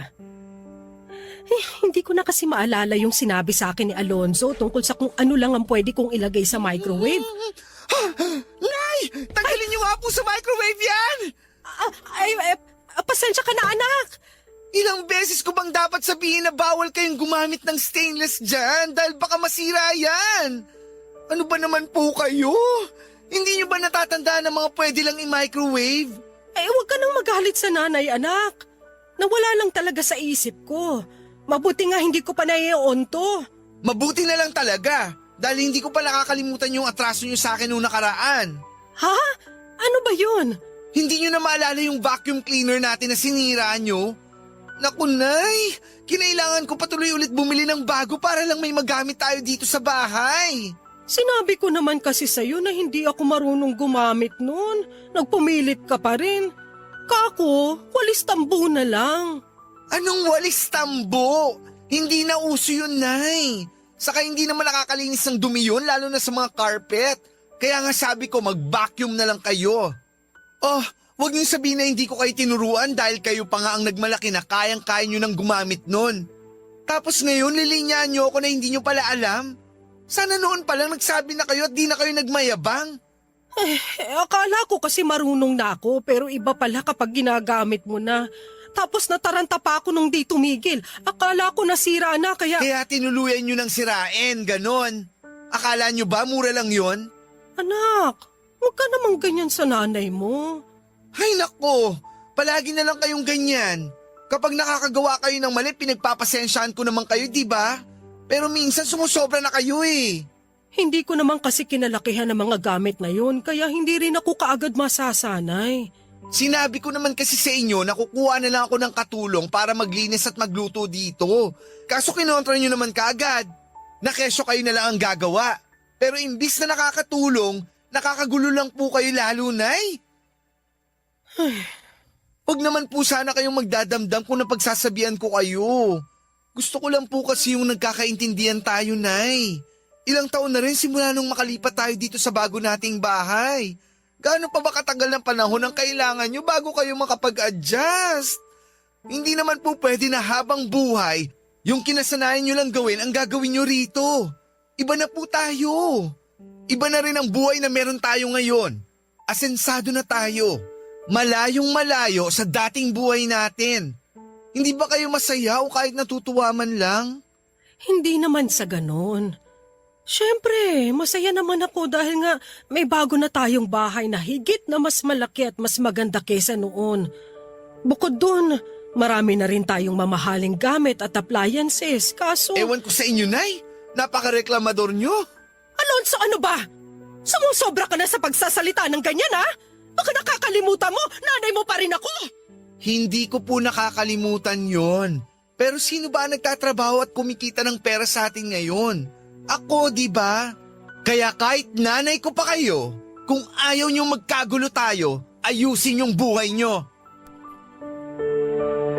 Hindi ko na kasi maalala yung sinabi sa akin ni Alonzo tungkol sa kung ano lang ang pwede kong ilagay sa microwave. Nay! Tanggalin niyo nga po sa microwave yan! Pasensya ka na, anak. Ilang beses ko bang dapat sabihin na bawal kayong gumamit ng stainless dyan dahil baka masira yan? Ano ba naman po kayo? Hindi niyo ba natatandaan na mga pwede lang i-microwave? Huwag ka nang magalit sa nanay, anak. Nawala lang talaga sa isip ko. Mabuti nga hindi ko pa na-i-on to. Mabuti na lang talaga dahil hindi ko pa nakakalimutan yung atraso niyo sa akin noong nakaraan. Ha? Ano ba yun? Hindi niyo na maalala yung vacuum cleaner natin na sinira niyo? Naku, Nay! Kinailangan ko patuloy ulit bumili ng bago para lang may magamit tayo dito sa bahay. Sinabi ko naman kasi sa'yo na hindi ako marunong gumamit nun. Nagpumilit ka pa rin. Kako, walis tambo na lang. Anong walis tambo? Hindi na uso yun, Nay. Saka hindi naman nakakalinis ng dumi yun, lalo na sa mga carpet. Kaya nga sabi ko mag-vacuum na lang kayo. Oh, wag niyo sabihin na hindi ko kayo tinuruan dahil kayo pa nga ang nagmalaki na kayang-kaya niyo nang gumamit nun. Tapos ngayon lilinyahan niyo ako na hindi niyo pala alam. Sana noon pa lang nagsabi na kayo at di na kayo nagmayabang. Akala ko kasi marunong na ako pero iba pala kapag ginagamit mo na. Tapos nataranta pa ako nung di tumigil. Akala ko nasira na kaya... Kaya tinuluyan niyo ng sirain, ganon. Akala niyo ba mura lang yon? Anak, huwag ka namang ganyan sa nanay mo. Ay nako, palagi na lang kayong ganyan. Kapag nakakagawa kayo ng mali, pinagpapasensyahan ko naman kayo, di ba? Pero minsan sumusobra na kayo eh. Hindi ko naman kasi kinalakihan ng mga gamit na yun kaya hindi rin ako kaagad masasanay. Sinabi ko naman kasi sa inyo na kukuha na lang ako ng katulong para maglinis at magluto dito. Kaso kinontra nyo naman kaagad. Na kesyo kayo na lang ang gagawa. Pero imbis na nakakatulong, nakakagulo lang po kayo lalo, Nay. Huwag naman po sana kayong magdadamdam kung napagsasabihan ko kayo. Gusto ko lang po kasi yung nagkakaintindihan tayo, Nay. Ilang taon na rin simula nung makalipat tayo dito sa bago nating bahay. Gaano pa ba katagal ng panahon ang kailangan nyo bago kayo makapag-adjust? Hindi naman po pwede na habang buhay, yung kinasanayan nyo lang gawin ang gagawin nyo rito. Iba na po tayo. Iba na rin ang buhay na meron tayo ngayon. Asensado na tayo. Malayong malayo sa dating buhay natin. Hindi ba kayo masaya o kahit natutuwa man lang? Hindi naman sa ganon. Siyempre, masaya naman ako dahil nga may bago na tayong bahay na higit na mas malaki at mas maganda kesa noon. Bukod dun, marami na rin tayong mamahaling gamit at appliances, kaso... Ewan ko sa inyo, Nay. Napaka-reklamador nyo. Alonso, ano ba? Sumusobra ka na sa pagsasalita ng ganyan, ha? Baka nakakalimutan mo, nanay mo pa rin ako! Hindi ko po nakakalimutan yon. Pero sino ba ang nagtatrabaho at kumikita ng pera sa atin ngayon? Ako, di ba? Kaya kahit nanay ko pa kayo, kung ayaw niyong magkagulo tayo, ayusin yung buhay niyo.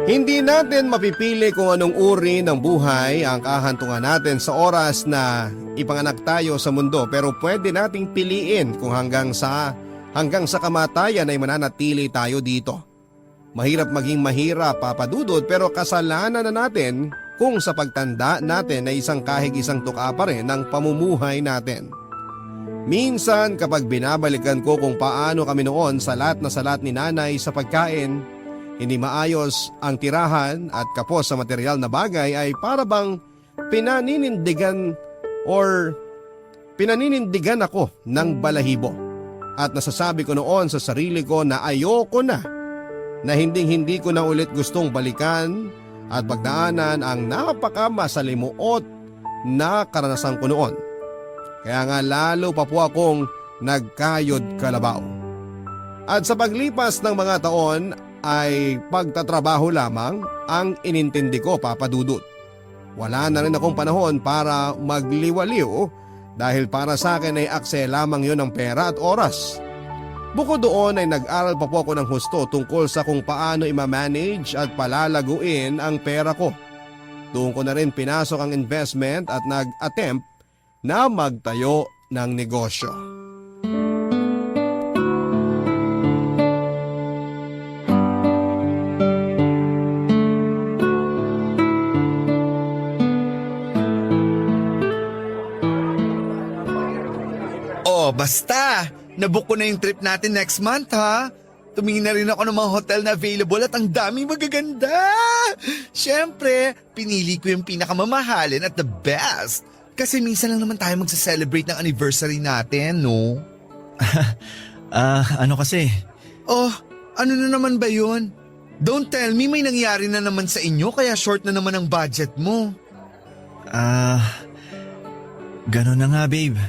Hindi natin mapipili kung anong uri ng buhay ang kahantungan natin sa oras na ipanganak tayo sa mundo, pero pwede nating piliin kung hanggang sa kamatayan ay mananatili tayo dito. Mahirap maging mahirap, Papa Dudut, pero kasalanan na natin kung sa pagtanda natin ay isang kahig isang tuka pa rin ng pamumuhay natin. Minsan kapag binabalikan ko kung paano kami noon salat na salat ni nanay sa pagkain, hindi maayos ang tirahan at kapos sa material na bagay ay para bang pinaninindigan ako ng balahibo. At nasasabi ko noon sa sarili ko na ayoko na hindi ko na ulit gustong balikan at pagdaanan ang napakamasalimuot na karanasan ko noon. Kaya nga lalo pa po akong nagkayod kalabaw. At sa paglipas ng mga taon ay pagtatrabaho lamang ang inintindi ko, Papa Dudut. Wala na rin akong panahon para magliwaliw dahil para sa akin ay akse lamang yon ng pera at oras. Bukod doon ay nag-aral pa po ako ng husto tungkol sa kung paano i-manage at palalaguin ang pera ko. Doon ko na rin pinasok ang investment at nag-attempt na magtayo ng negosyo. Oh, basta! Nabook ko na yung trip natin next month, ha? Tumingin na rin ako ng mga hotel na available at ang daming magaganda! Siyempre, pinili ko yung pinakamamahalin at the best. Kasi minsan lang naman tayo magsa-celebrate ng anniversary natin, no? Ano kasi? Oh, ano na naman ba yun? Don't tell me may nangyari na naman sa inyo kaya short na naman ang budget mo. Gano'n na nga, babe.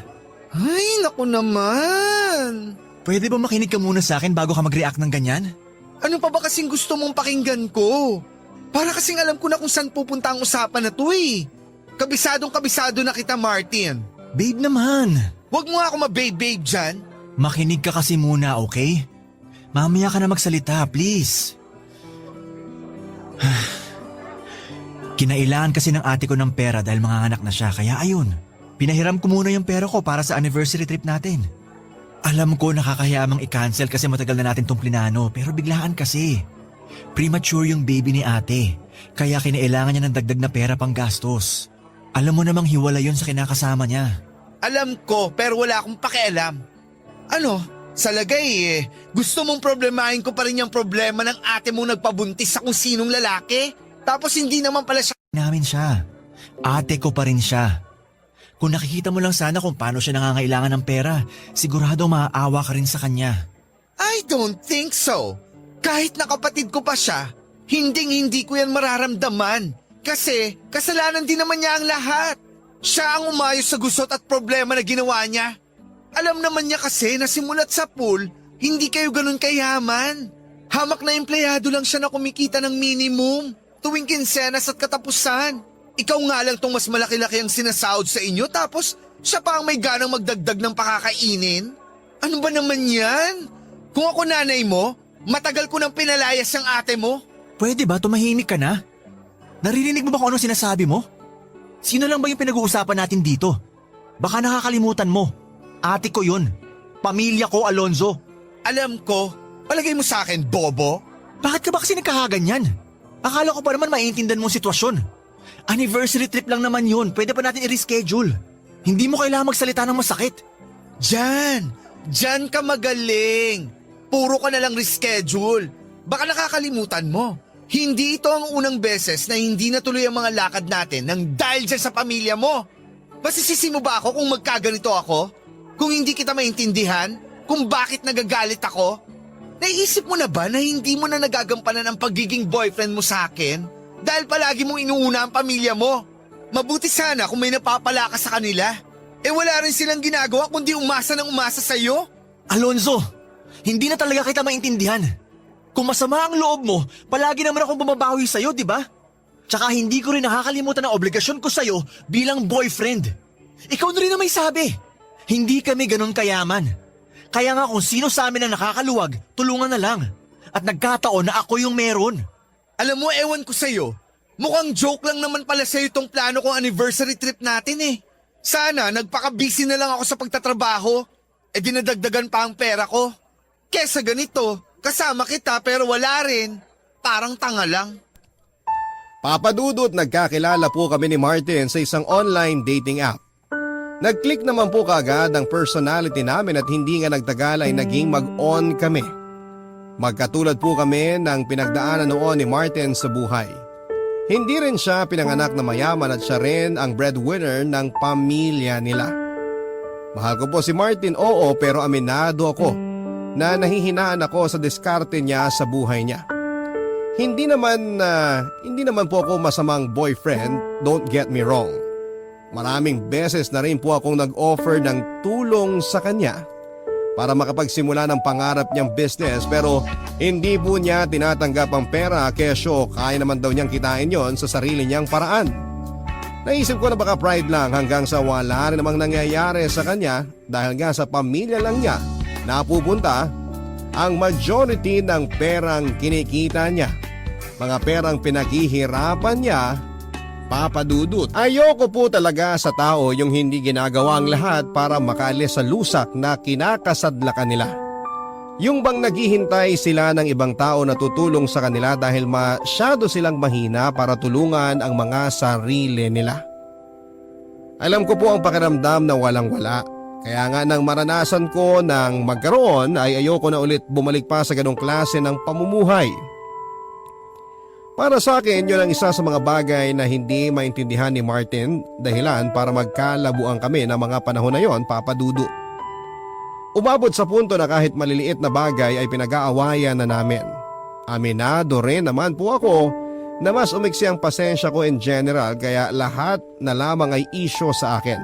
Ay, naku naman! Pwede ba makinig ka muna sa akin bago ka mag-react ng ganyan? Ano pa ba kasing gusto mong pakinggan ko? Para kasing alam ko na kung saan pupunta ang usapan na to eh. Kabisadong-kabisado na kita, Martin. Babe naman. Huwag mo nga ako mababe-babe dyan. Makinig ka kasi muna, okay? Mamaya ka na magsalita, please. Kinailangan kasi ng ate ko ng pera dahil manganganak na siya, kaya ayun. Pinahiram ko muna yung pera ko para sa anniversary trip natin. Alam ko nakakahiyamang i-cancel kasi matagal na natin tong plinano pero biglaan kasi. Premature yung baby ni ate, kaya kinailangan niya ng dagdag na pera pang gastos. Alam mo namang hiwala yun sa kinakasama niya. Alam ko pero wala akong pakialam. Ano? Sa lagay gusto mong problemahin ko pa rin yung problema ng ate mo nagpabuntis sa kung sinong lalaki? Tapos hindi naman pala siya... Namin siya. Ate ko pa rin siya. Kung nakikita mo lang sana kung paano siya nangangailangan ng pera, sigurado maaawa ka rin sa kanya. I don't think so. Kahit na kapatid ko pa siya, hindi ko yan mararamdaman. Kasi kasalanan din naman niya ang lahat. Siya ang umayos sa gusot at problema na ginawa niya. Alam naman niya kasi na simulat sa pool, hindi kayo ganun kayaman. Hamak na empleyado lang siya na kumikita ng minimum, tuwing kinsenas at katapusan. Ikaw nga lang tong mas malaki-laki ang sinasahod sa inyo tapos siya pa ang may ganang magdagdag ng pakakainin? Ano ba naman yan? Kung ako nanay mo, matagal ko nang pinalayas ang ate mo. Pwede ba tumahimik ka na? Naririnig mo ba kung ano sinasabi mo? Sino lang ba yung pinag-uusapan natin dito? Baka nakakalimutan mo. Ate ko yun. Pamilya ko, Alonzo. Alam ko, palagay mo sa akin, bobo? Bakit ka ba kasi nagkahaganyan? Akala ko pa naman maiintindihan mong sitwasyon. Anniversary trip lang naman yun. Pwede pa natin i-reschedule. Hindi mo kailangan magsalita ng masakit. Diyan ka magaling. Puro ka na lang reschedule. Baka nakakalimutan mo. Hindi ito ang unang beses na hindi natuloy ang mga lakad natin nang dahil dyan sa pamilya mo. Masisisi mo ba ako kung magkaganito ako? Kung hindi kita maintindihan? Kung bakit nagagalit ako? Naisip mo na ba na hindi mo na nagagampanan ang pagiging boyfriend mo sa akin? Dahil palagi mong inuuna ang pamilya mo. Mabuti sana kung may napapala ka sa kanila. Wala rin silang ginagawa kundi umasa ng umasa sa'yo. Alonzo, hindi na talaga kita maintindihan. Kung masama ang loob mo, palagi naman akong bumabawi sa'yo, di ba? Tsaka hindi ko rin nakakalimutan ang obligasyon ko sa'yo bilang boyfriend. Ikaw na rin na may sabi. Hindi kami ganun kayaman. Kaya nga kung sino sa amin ang nakakaluwag, tulungan na lang. At nagkataon na ako yung meron. Alam mo, ewan ko sa'yo. Mukhang joke lang naman pala sa'yo itong plano kong anniversary trip natin eh. Sana nagpaka-busy na lang ako sa pagtatrabaho. Dinadagdagan pa ang pera ko. Kesa ganito, kasama kita pero wala rin. Parang tanga lang. Papadudot, nagkakilala po kami ni Martin sa isang online dating app. Nag-click naman po kaagad ang personality namin at hindi nga nagtagal ay naging mag-on kami. Magkatulad po kami ng pinagdaanan noon ni Martin sa buhay. Hindi rin siya pinanganak na mayaman at siya rin ang breadwinner ng pamilya nila. Mahal ko po si Martin, oo, pero aminado ako na nahihinaan ako sa diskarte niya sa buhay niya. Hindi naman po ako masamang boyfriend, don't get me wrong. Maraming beses na rin po akong nag-offer ng tulong sa kanya para makapagsimula ng pangarap niyang business pero hindi po niya tinatanggap ang pera kesyo kaya naman daw niyang kitain yon sa sarili niyang paraan. Naisip ko na baka pride lang hanggang sa wala rin namang nangyayari sa kanya dahil nga sa pamilya lang niya napupunta ang majority ng perang kinikita niya. Mga perang pinaghihirapan niya, papadudot. Ayoko po talaga sa tao yung hindi ginagawa ang lahat para makaalis sa lusak na kinakasadlakan nila. Yung bang naghihintay sila ng ibang tao na tutulong sa kanila dahil masyado silang mahina para tulungan ang mga sarili nila. Alam ko po ang pakiramdam na walang-wala. Kaya nga nang maranasan ko ng magkaroon ay ayoko na ulit bumalik pa sa ganong klase ng pamumuhay. Para sa akin, yun ang isa sa mga bagay na hindi maintindihan ni Martin dahilan para magkalabuan kami ng mga panahon na yon, papadudo. Umabot sa punto na kahit maliliit na bagay ay pinag-aawayan na namin. Aminado rin naman po ako na mas umiksi ang pasensya ko in general kaya lahat na lamang ay isyo sa akin.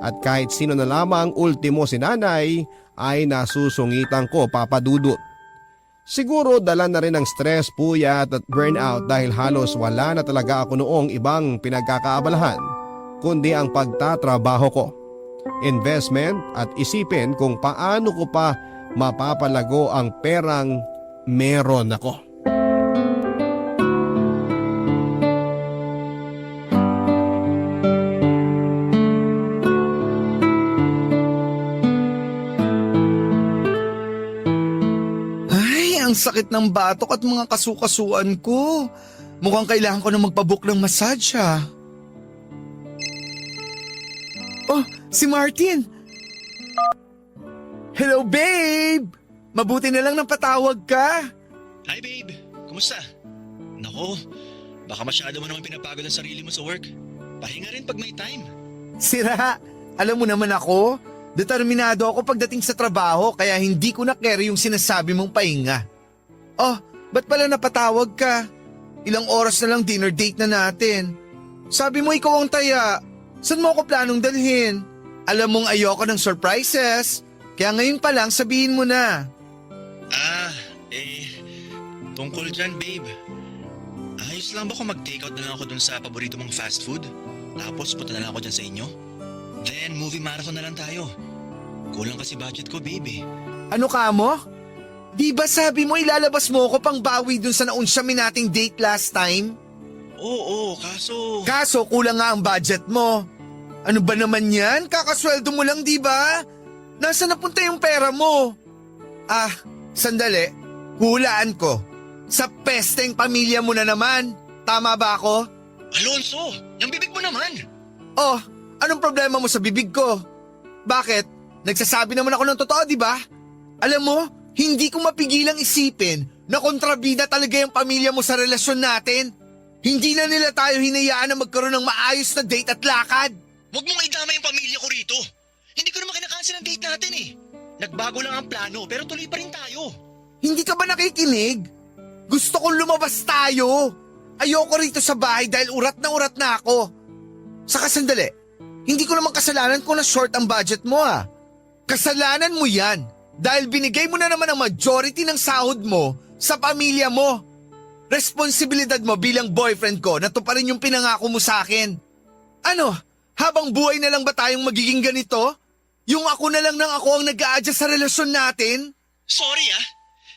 At kahit sino na lamang ultimo si nanay ay nasusungitan ko, papadudo. Siguro dala na rin ng stress, puyat at burnout dahil halos wala na talaga ako noong ibang pinagkakaabalahan kundi ang pagtatrabaho ko, investment at isipin kung paano ko pa mapapalago ang perang meron ako. sakit ng batok at mga kasukasuan ko. Mukhang kailangan ko na magpabook ng massage Oh, si Martin! Hello, babe! Mabuti na lang napatawag ka. Hi babe, kumusta? Nako, baka masyado mo naman pinapagod ang sarili mo sa work. Pahinga rin pag may time. Sira, alam mo naman ako, determinado ako pagdating sa trabaho kaya hindi ko na carry yung sinasabi mong pahinga. Oh, ba't pala napatawag ka? Ilang oras na lang dinner date na natin. Sabi mo ikaw ang taya. Saan mo ako planong dalhin? Alam mong ayoko ng surprises. Kaya ngayon pa lang sabihin mo na. Tungkol dyan babe. Ayos lang ba kung mag-takeout na lang ako dun sa paborito mong fast food? Tapos punta na lang ako dyan sa inyo? Then movie marathon na lang tayo. Kulang kasi budget ko babe. Ano ka mo? Di ba sabi mo ilalabas mo ako pang bawi dun sa naunsyami nating date last time? Oo, kaso... Kaso kulang nga ang budget mo. Ano ba naman yan? Kakasweldo mo lang di ba? Nasaan napunta yung pera mo? Sandali. Hulaan ko. Sa pesteng pamilya mo na naman. Tama ba ako? Alonso, yung bibig mo naman. Oh, anong problema mo sa bibig ko? Bakit? Nagsasabi naman ako ng totoo, di ba? Alam mo, hindi ko mapigilang isipin na kontrabida talaga yung pamilya mo sa relasyon natin. Hindi na nila tayo hinayaan na magkaroon ng maayos na date at lakad. Huwag mong idama yung pamilya ko rito. Hindi ko naman kinakancel ang date natin eh. Nagbago lang ang plano pero tuloy pa rin tayo. Hindi ka ba nakikinig? Gusto kong lumabas tayo. Ayoko rito sa bahay dahil urat na ako. Saka sandali, hindi ko naman kasalanan kung na-short ang budget mo Kasalanan mo yan dahil binigay mo na naman ang majority ng sahod mo sa pamilya mo. Responsibilidad mo bilang boyfriend ko na tuparin yung pinangako mo sa akin. Ano, habang buhay na lang ba tayong magiging ganito? Yung ako na lang ng ako ang nag-a-adjust sa relasyon natin? Sorry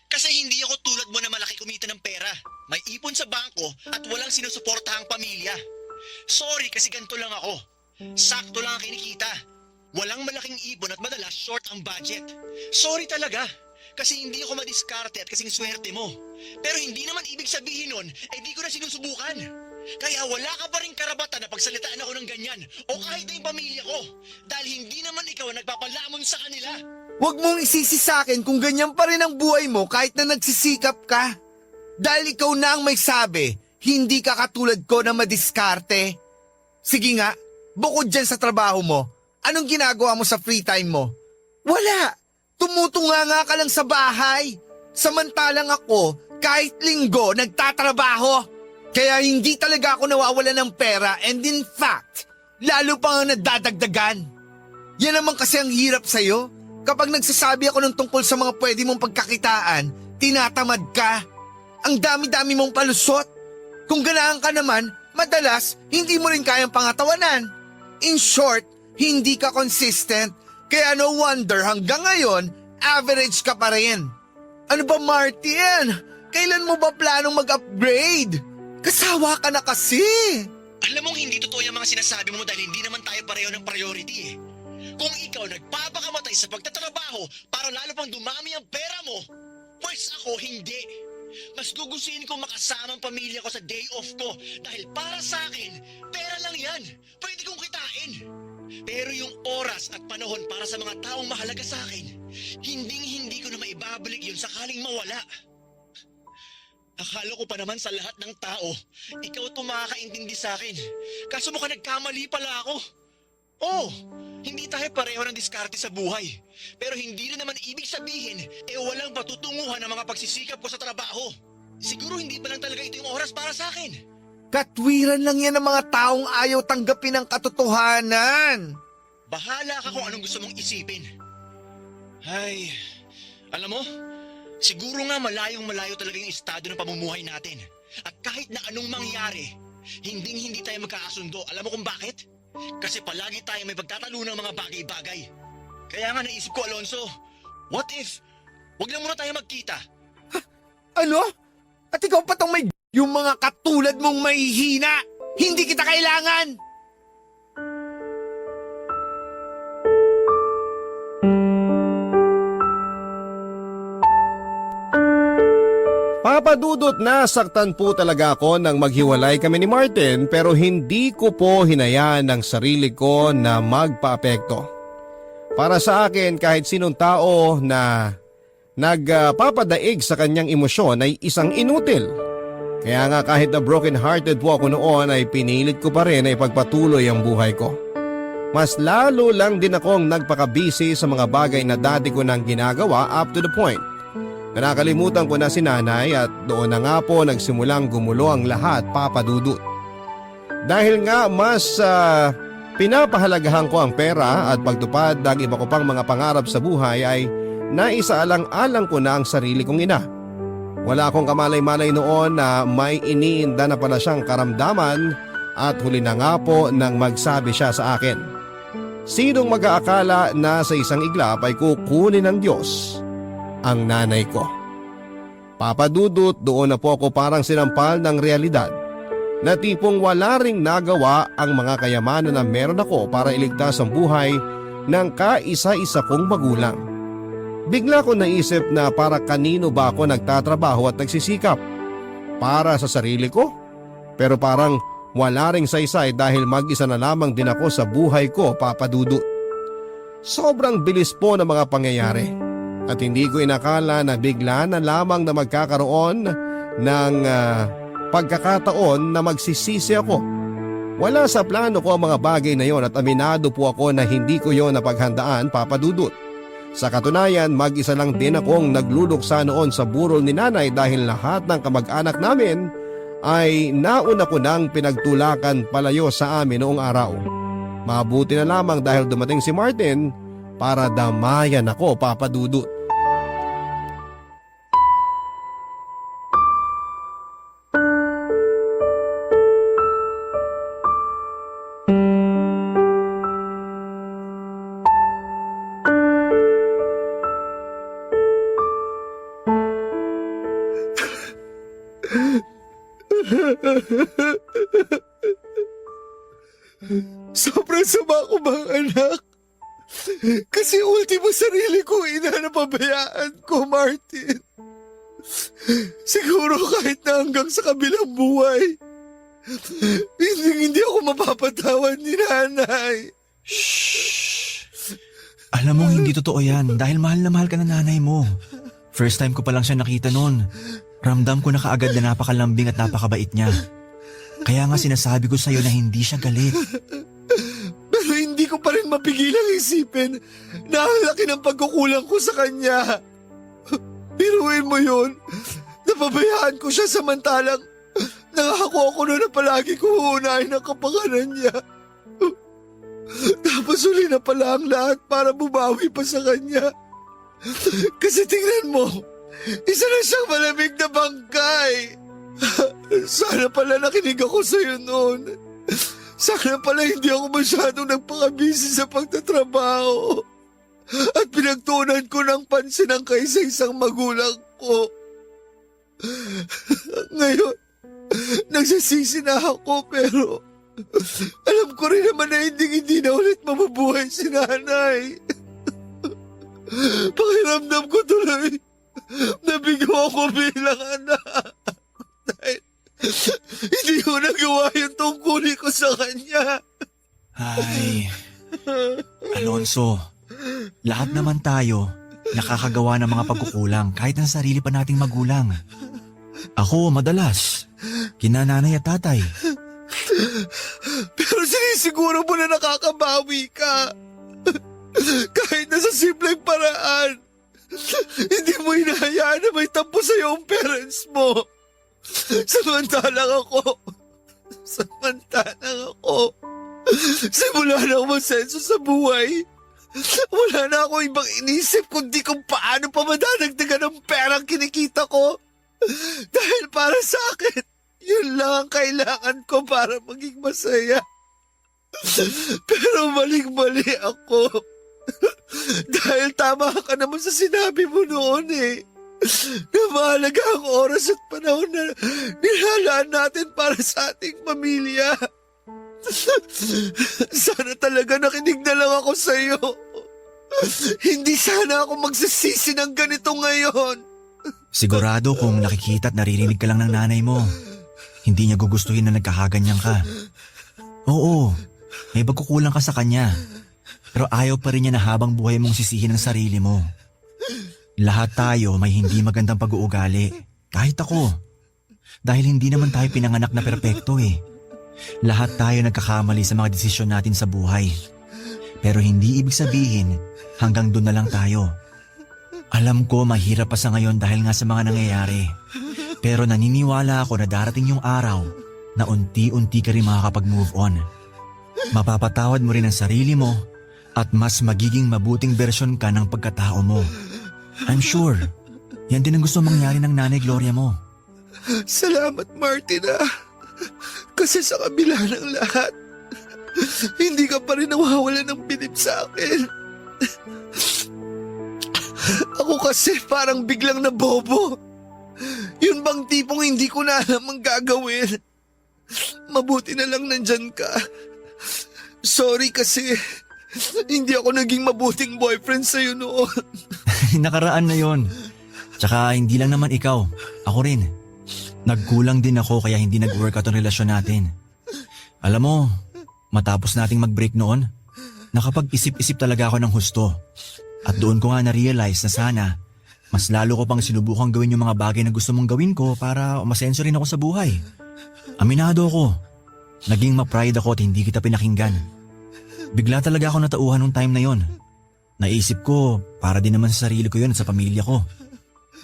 kasi hindi ako tulad mo na malaki kumita ng pera. May ipon sa bangko at walang sinusuportahang pamilya. Sorry kasi ganito lang ako. Sakto lang ang kinikita. Walang malaking ipon at madalas short ang budget. Sorry talaga. Kasi hindi ako madiskarte at kasing swerte mo. Pero hindi naman ibig sabihin nun, di ko na sinusubukan. Kaya wala ka pa rin karapatan na pagsalitaan ako ng ganyan o kahit na yung pamilya ko. Dahil hindi naman ikaw ang nagpapalamon sa kanila. Huwag mong isisi sa akin kung ganyan pa rin ang buhay mo kahit na nagsisikap ka. Dahil ikaw na ang may sabi, hindi ka katulad ko na madiskarte. Sige nga, bukod dyan sa trabaho mo, anong ginagawa mo sa free time mo? Wala! Tumutunga ka lang sa bahay. Samantalang ako, kahit linggo, nagtatrabaho. Kaya hindi talaga ako nawawala ng pera and in fact, lalo pa nga nadadagdagan. Yan naman kasi ang hirap sa'yo. Kapag nagsasabi ako ng tungkol sa mga pwede mong pagkakitaan, tinatamad ka. Ang dami-dami mong palusot. Kung ganahan ka naman, madalas hindi mo rin kayang pangatawanan. In short, hindi ka consistent. Kaya no wonder hanggang ngayon, average ka pa rin. Ano ba Martin? Kailan mo ba planong mag-upgrade? Kasawa ka na kasi. Alam mong hindi totoo yung mga sinasabi mo dahil hindi naman tayo pareho ng priority Kung ikaw nagpapakamatay sa pagtatrabaho para lalo pang dumami ang pera mo, pues ako hindi. Mas gugustuhin ko makasama ang pamilya ko sa day off ko dahil para sa akin, pera lang yan. Pwede kong kitain. Pero yung oras at panahon para sa mga taong mahalaga sa akin, hindi ko na maibabalik yun sakaling mawala. Akala ko pa naman sa lahat ng tao, ikaw makakaintindi sa akin. Kaso mukhang nagkamali pala ako. Hindi tayo pareho ng diskarte sa buhay. Pero hindi rin naman ibig sabihin, walang patutunguhan ng mga pagsisikap ko sa trabaho. Siguro hindi pa lang talaga ito yung oras para sa akin. Katwiran lang yan ng mga taong ayaw tanggapin ang katotohanan. Bahala ka kung anong gusto mong isipin. Ay, alam mo, siguro nga malayong-malayo talaga yung estado ng pamumuhay natin. At kahit na anong mangyari, hindi tayo magkakasundo. Alam mo kung bakit? Kasi palagi tayo may pagtatalo ng mga bagay-bagay. Kaya nga naisip ko, Alonso, what if, wag lang muna tayo magkita? Ano? At ikaw pa tong may yung mga katulad mong mahihina. Hindi kita kailangan. Papa Dudut, nasaktan po talaga ako nang maghiwalay kami ni Martin pero hindi ko po hinayaan ang sarili ko na magpaapekto. Para sa akin, kahit sinong tao na nagpapadaig sa kanyang emosyon ay isang inutil. Kaya nga kahit na broken hearted po ako noon ay pinilit ko pa rin na ipagpatuloy ang buhay ko. Mas lalo lang din akong nagpakabisi sa mga bagay na dati ko nang ginagawa up to the point. Nakalimutan ko na si nanay at doon na nga po nagsimulang gumulo ang lahat, Papa Dudut. Dahil nga mas pinapahalagahan ko ang pera at pagtupad ng iba ko pang mga pangarap sa buhay ay naisaalang-alang ko na ang sarili kong ina. Wala akong kamalay-malay noon na may iniinda na pala siyang karamdaman at huli na nga po nang magsabi siya sa akin. Sinong mag-aakala na sa isang iglap ay kukunin ng Diyos ang nanay ko? Papa Dudut, doon na po ako parang sinampal ng realidad na tipong wala ring nagawa ang mga kayamanan na meron ako para iligtas ang buhay ng kaisa-isa kong magulang. Bigla ko naisip na para kanino ba ako nagtatrabaho at nagsisikap? Para sa sarili ko? Pero parang wala ring saysay dahil mag-isa na lamang din ako sa buhay ko, Papa Dudut. Sobrang bilis po ng mga pangyayari. At hindi ko inakala na bigla na lamang na magkakaroon ng pagkakataon na magsisisi ako. Wala sa plano ko ang mga bagay na yon at aminado po ako na hindi ko yon napaghandaan, Papa Dudut. Sa katunayan, mag-isa lang din akong nagluluksa noon sa burol ni nanay dahil lahat ng kamag-anak namin ay nauna ko nang pinagtulakan palayo sa amin noong araw. Mabuti na lamang dahil dumating si Martin para damayan ako, Papa Dudut. Sobrang sama ko mga anak. Kasi ultimo sarili ko ina na pabayaan ko, Martin. Siguro kahit na hanggang sa kabilang buhay, hindi ako mapapatawad ni nanay. Shhh! Alam mo hindi totoo yan dahil mahal na mahal ka na nanay mo. First time ko pa lang siya nakita noon. Ramdam ko na kaagad na napakalambing at napakabait niya. Kaya nga sinasabi ko sa'yo na hindi siya galit. Pero hindi ko pa rin mapigilang isipin na ang laki ng pagkukulang ko sa kanya. Biruin mo yun. Napabayaan ko siya samantalang nangako ako na palagi ko uunahin ang kapakanan niya. Tapos uli na pala ang lahat para bumawi pa sa kanya. Kasi tingnan mo, isa na siyang malamig na bangkay. Sana pala nakinig ako sa'yo noon. Sana pala hindi ako masyadong nagpakabisi sa pagtatrabaho. At pinagtuunan ko ng pansin ang kaisa-isang magulang ko. Ngayon, nagsasisi na ako pero alam ko rin naman na hindi na ulit mabubuhay si nanay. Pakiramdam ko tuloy nabigo ako bilang anak. Dahil hindi ko nagawa yung tungkulin ko sa kanya. Ay, Alonso, lahat naman tayo nakakagawa ng mga pagkukulang kahit na sarili pa nating magulang. Ako madalas, kina nanay at tatay. Pero sinisiguro mo na nakakabawi ka. Kahit na sa simpleng paraan. Hindi mo hinahayaan na may tampo sa'yo ang parents mo. Samantalang ako, simula na ako masenso sa buhay. Wala na ako ibang inisip kundi kung paano pa madadagdagan ang perang kinikita ko. Dahil para sa akin, yun lang ang kailangan ko para maging masaya. Pero maling-mali ako. Dahil tama ka naman sa sinabi mo noon eh. Na mahalaga ang oras at panahon na nilalaan natin para sa ating pamilya. Sana talaga nakinig na lang ako sa iyo. Hindi sana ako magsisisi ng ganito ngayon. Sigurado kung nakikita at naririnig ka lang ng nanay mo, hindi niya gugustuhin na nagkakaganyan ka. Oo, may pagkukulang ka sa kanya. Pero ayaw pa rin niya na habang buhay mong sisihin ang sarili mo. Lahat tayo may hindi magandang pag-uugali. Kahit ako. Dahil hindi naman tayo pinanganak na perpekto eh. Lahat tayo nagkakamali sa mga desisyon natin sa buhay. Pero hindi ibig sabihin hanggang doon na lang tayo. Alam ko mahirap pa sa ngayon dahil nga sa mga nangyayari. Pero naniniwala ako na darating yung araw na unti-unti ka rin makakapag-move on. Mapapatawad mo rin ang sarili mo at mas magiging mabuting bersyon ka ng pagkatao mo. I'm sure, yan din ang gusto mangyari ng nanay Gloria mo. Salamat, Martin, ah. Kasi sa kabila ng lahat, hindi ka pa rin nawawala ng bilib sa akin. Ako kasi parang biglang nabobo. Yun bang tipong hindi ko na alam ang gagawin? Mabuti na lang nandyan ka. Sorry kasi hindi ako naging mabuting boyfriend sa'yo noon. Nakaraan na yon. Tsaka hindi lang naman ikaw, ako rin. Nagkulang din ako kaya hindi nag-workout ang relasyon natin. Alam mo, matapos nating mag-break noon, nakapag-isip-isip talaga ako ng husto. At doon ko nga na-realize na sana, mas lalo ko pang sinubukang gawin yung mga bagay na gusto mong gawin ko para umasenso rin ako sa buhay. Aminado ako, naging ma-pride ako at hindi kita pinakinggan. Bigla talaga ako natauhan nung time na yon. Naisip ko, para din naman sa sarili ko yun at sa pamilya ko.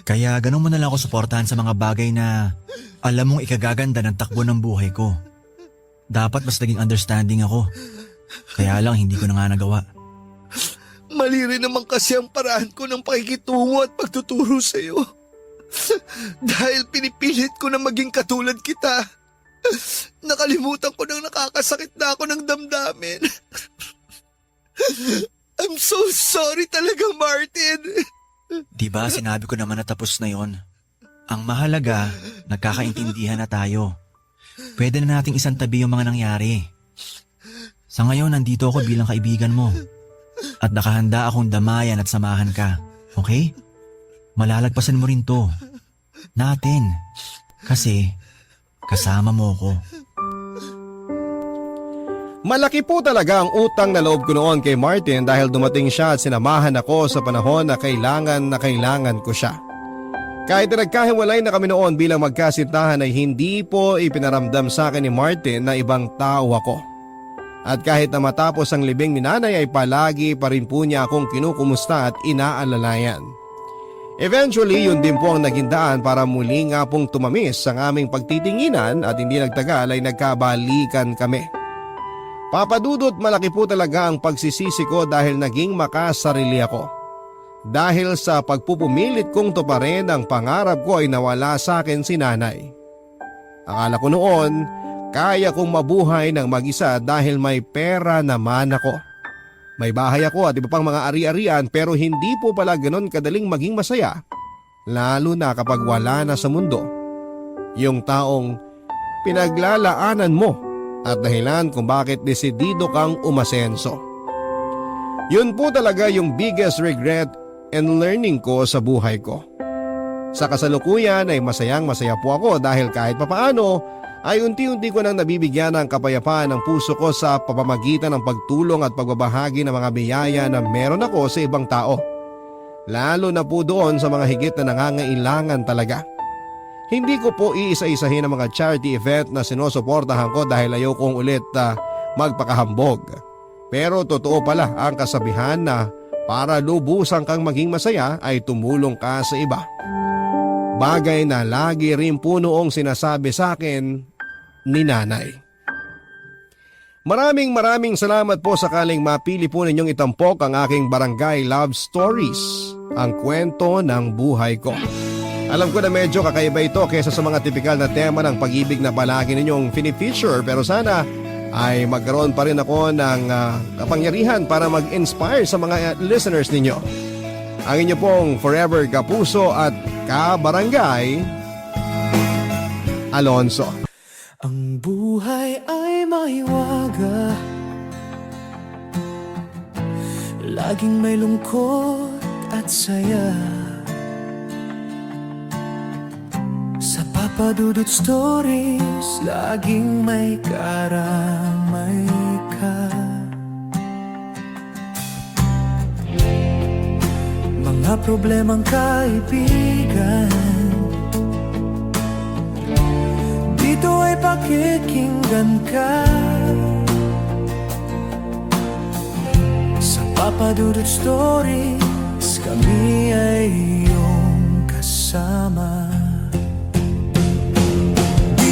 Kaya ganun mo na lang ako suportahan sa mga bagay na alam mong ikagaganda ng takbo ng buhay ko. Dapat mas naging understanding ako. Kaya lang hindi ko na nga nagawa. Mali rin naman kasi ang paraan ko ng pakikitungo at pagtuturo sa'yo. Dahil pinipilit ko na maging katulad kita. Nakalimutan ko nang nakakasakit na ako ng damdamin. I'm so sorry talaga, Martin. Diba sinabi ko naman na tapos na yon? Ang mahalaga, nagkakaintindihan na tayo. Pwede na nating isang tabi yung mga nangyari. Sa ngayon, nandito ako bilang kaibigan mo. At nakahanda akong damayan at samahan ka. Okay? Malalagpasan mo rin to. Natin. Kasi, kasama mo ko. Malaki po talaga ang utang na loob ko noon kay Martin dahil dumating siya at sinamahan ako sa panahon na kailangan ko siya. Kahit na nagkahiwalay na kami noon bilang magkasintahan ay hindi po ipinaramdam sa akin ni Martin na ibang tao ako. At kahit na matapos ang libing ni nanay ay palagi pa rin po niya akong kinukumusta at inaalalayan. Eventually, yun din po ang naging daan para muli nga pong tumamis ang aming pagtitinginan at hindi nagtagal ay nagkabalikan kami. Papadudot malaki po talaga ang pagsisisi ko dahil naging makasarili ako. Dahil sa pagpupumilit kong tuparin ang pangarap ko ay nawala sa akin si nanay. Akala ko noon, kaya kong mabuhay ng mag-isa dahil may pera naman ako. May bahay ako at iba pang mga ari-arian pero hindi po pala ganon kadaling maging masaya. Lalo na kapag wala na sa mundo. Yung taong pinaglalaanan mo at dahilan kung bakit desidido kang umasenso. Yun po talaga yung biggest regret and learning ko sa buhay ko. Sa kasalukuyan ay masayang-masaya po ako dahil kahit papaano ay unti-unti ko nang nabibigyan ng kapayapaan ng puso ko sa pamamagitan ng pagtulong at pagbabahagi ng mga biyaya na meron ako sa ibang tao. Lalo na po doon sa mga higit na nangangailangan talaga. Hindi ko po iisa-isahin ang mga charity event na sinusuportahan ko dahil ayaw kong ulit magpakahambog. Pero totoo pala ang kasabihan na para lubusan kang maging masaya ay tumulong ka sa iba. Bagay na lagi rin po noong sinasabi sa akin ni nanay. Maraming salamat po sakaling mapili po ninyong itampok ang aking Barangay Love Stories, ang kwento ng buhay ko. Alam ko na medyo kakaiba ito kaysa sa mga tipikal na tema ng pag-ibig na palagi ninyong fini-feature pero sana ay magkaroon pa rin ako ng kapangyarihan para mag-inspire sa mga listeners ninyo. Ang inyo pong forever kapuso at kabarangay, Alonso. Ang buhay ay mahiwaga, laging may lungkot at saya. Papadudot Stories, laging may karamay ka. Mga problemang kaibigan, dito ay pakikinggan ka. Sa Papadudot Stories, kami ay iyong kasama.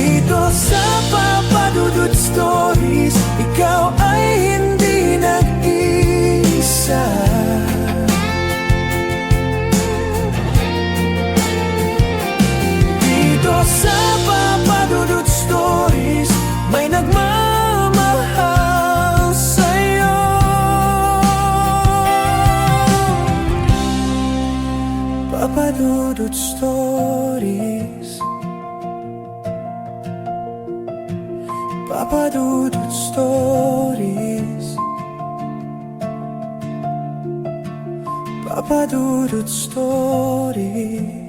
Dito sa Papadudot Stories, ikaw ay hindi nag-isa. Dito sa Papadudot Stories, may nagmamahal sa'yo. Papadudot Stories, Papadudot Stories, Papadudot Stories.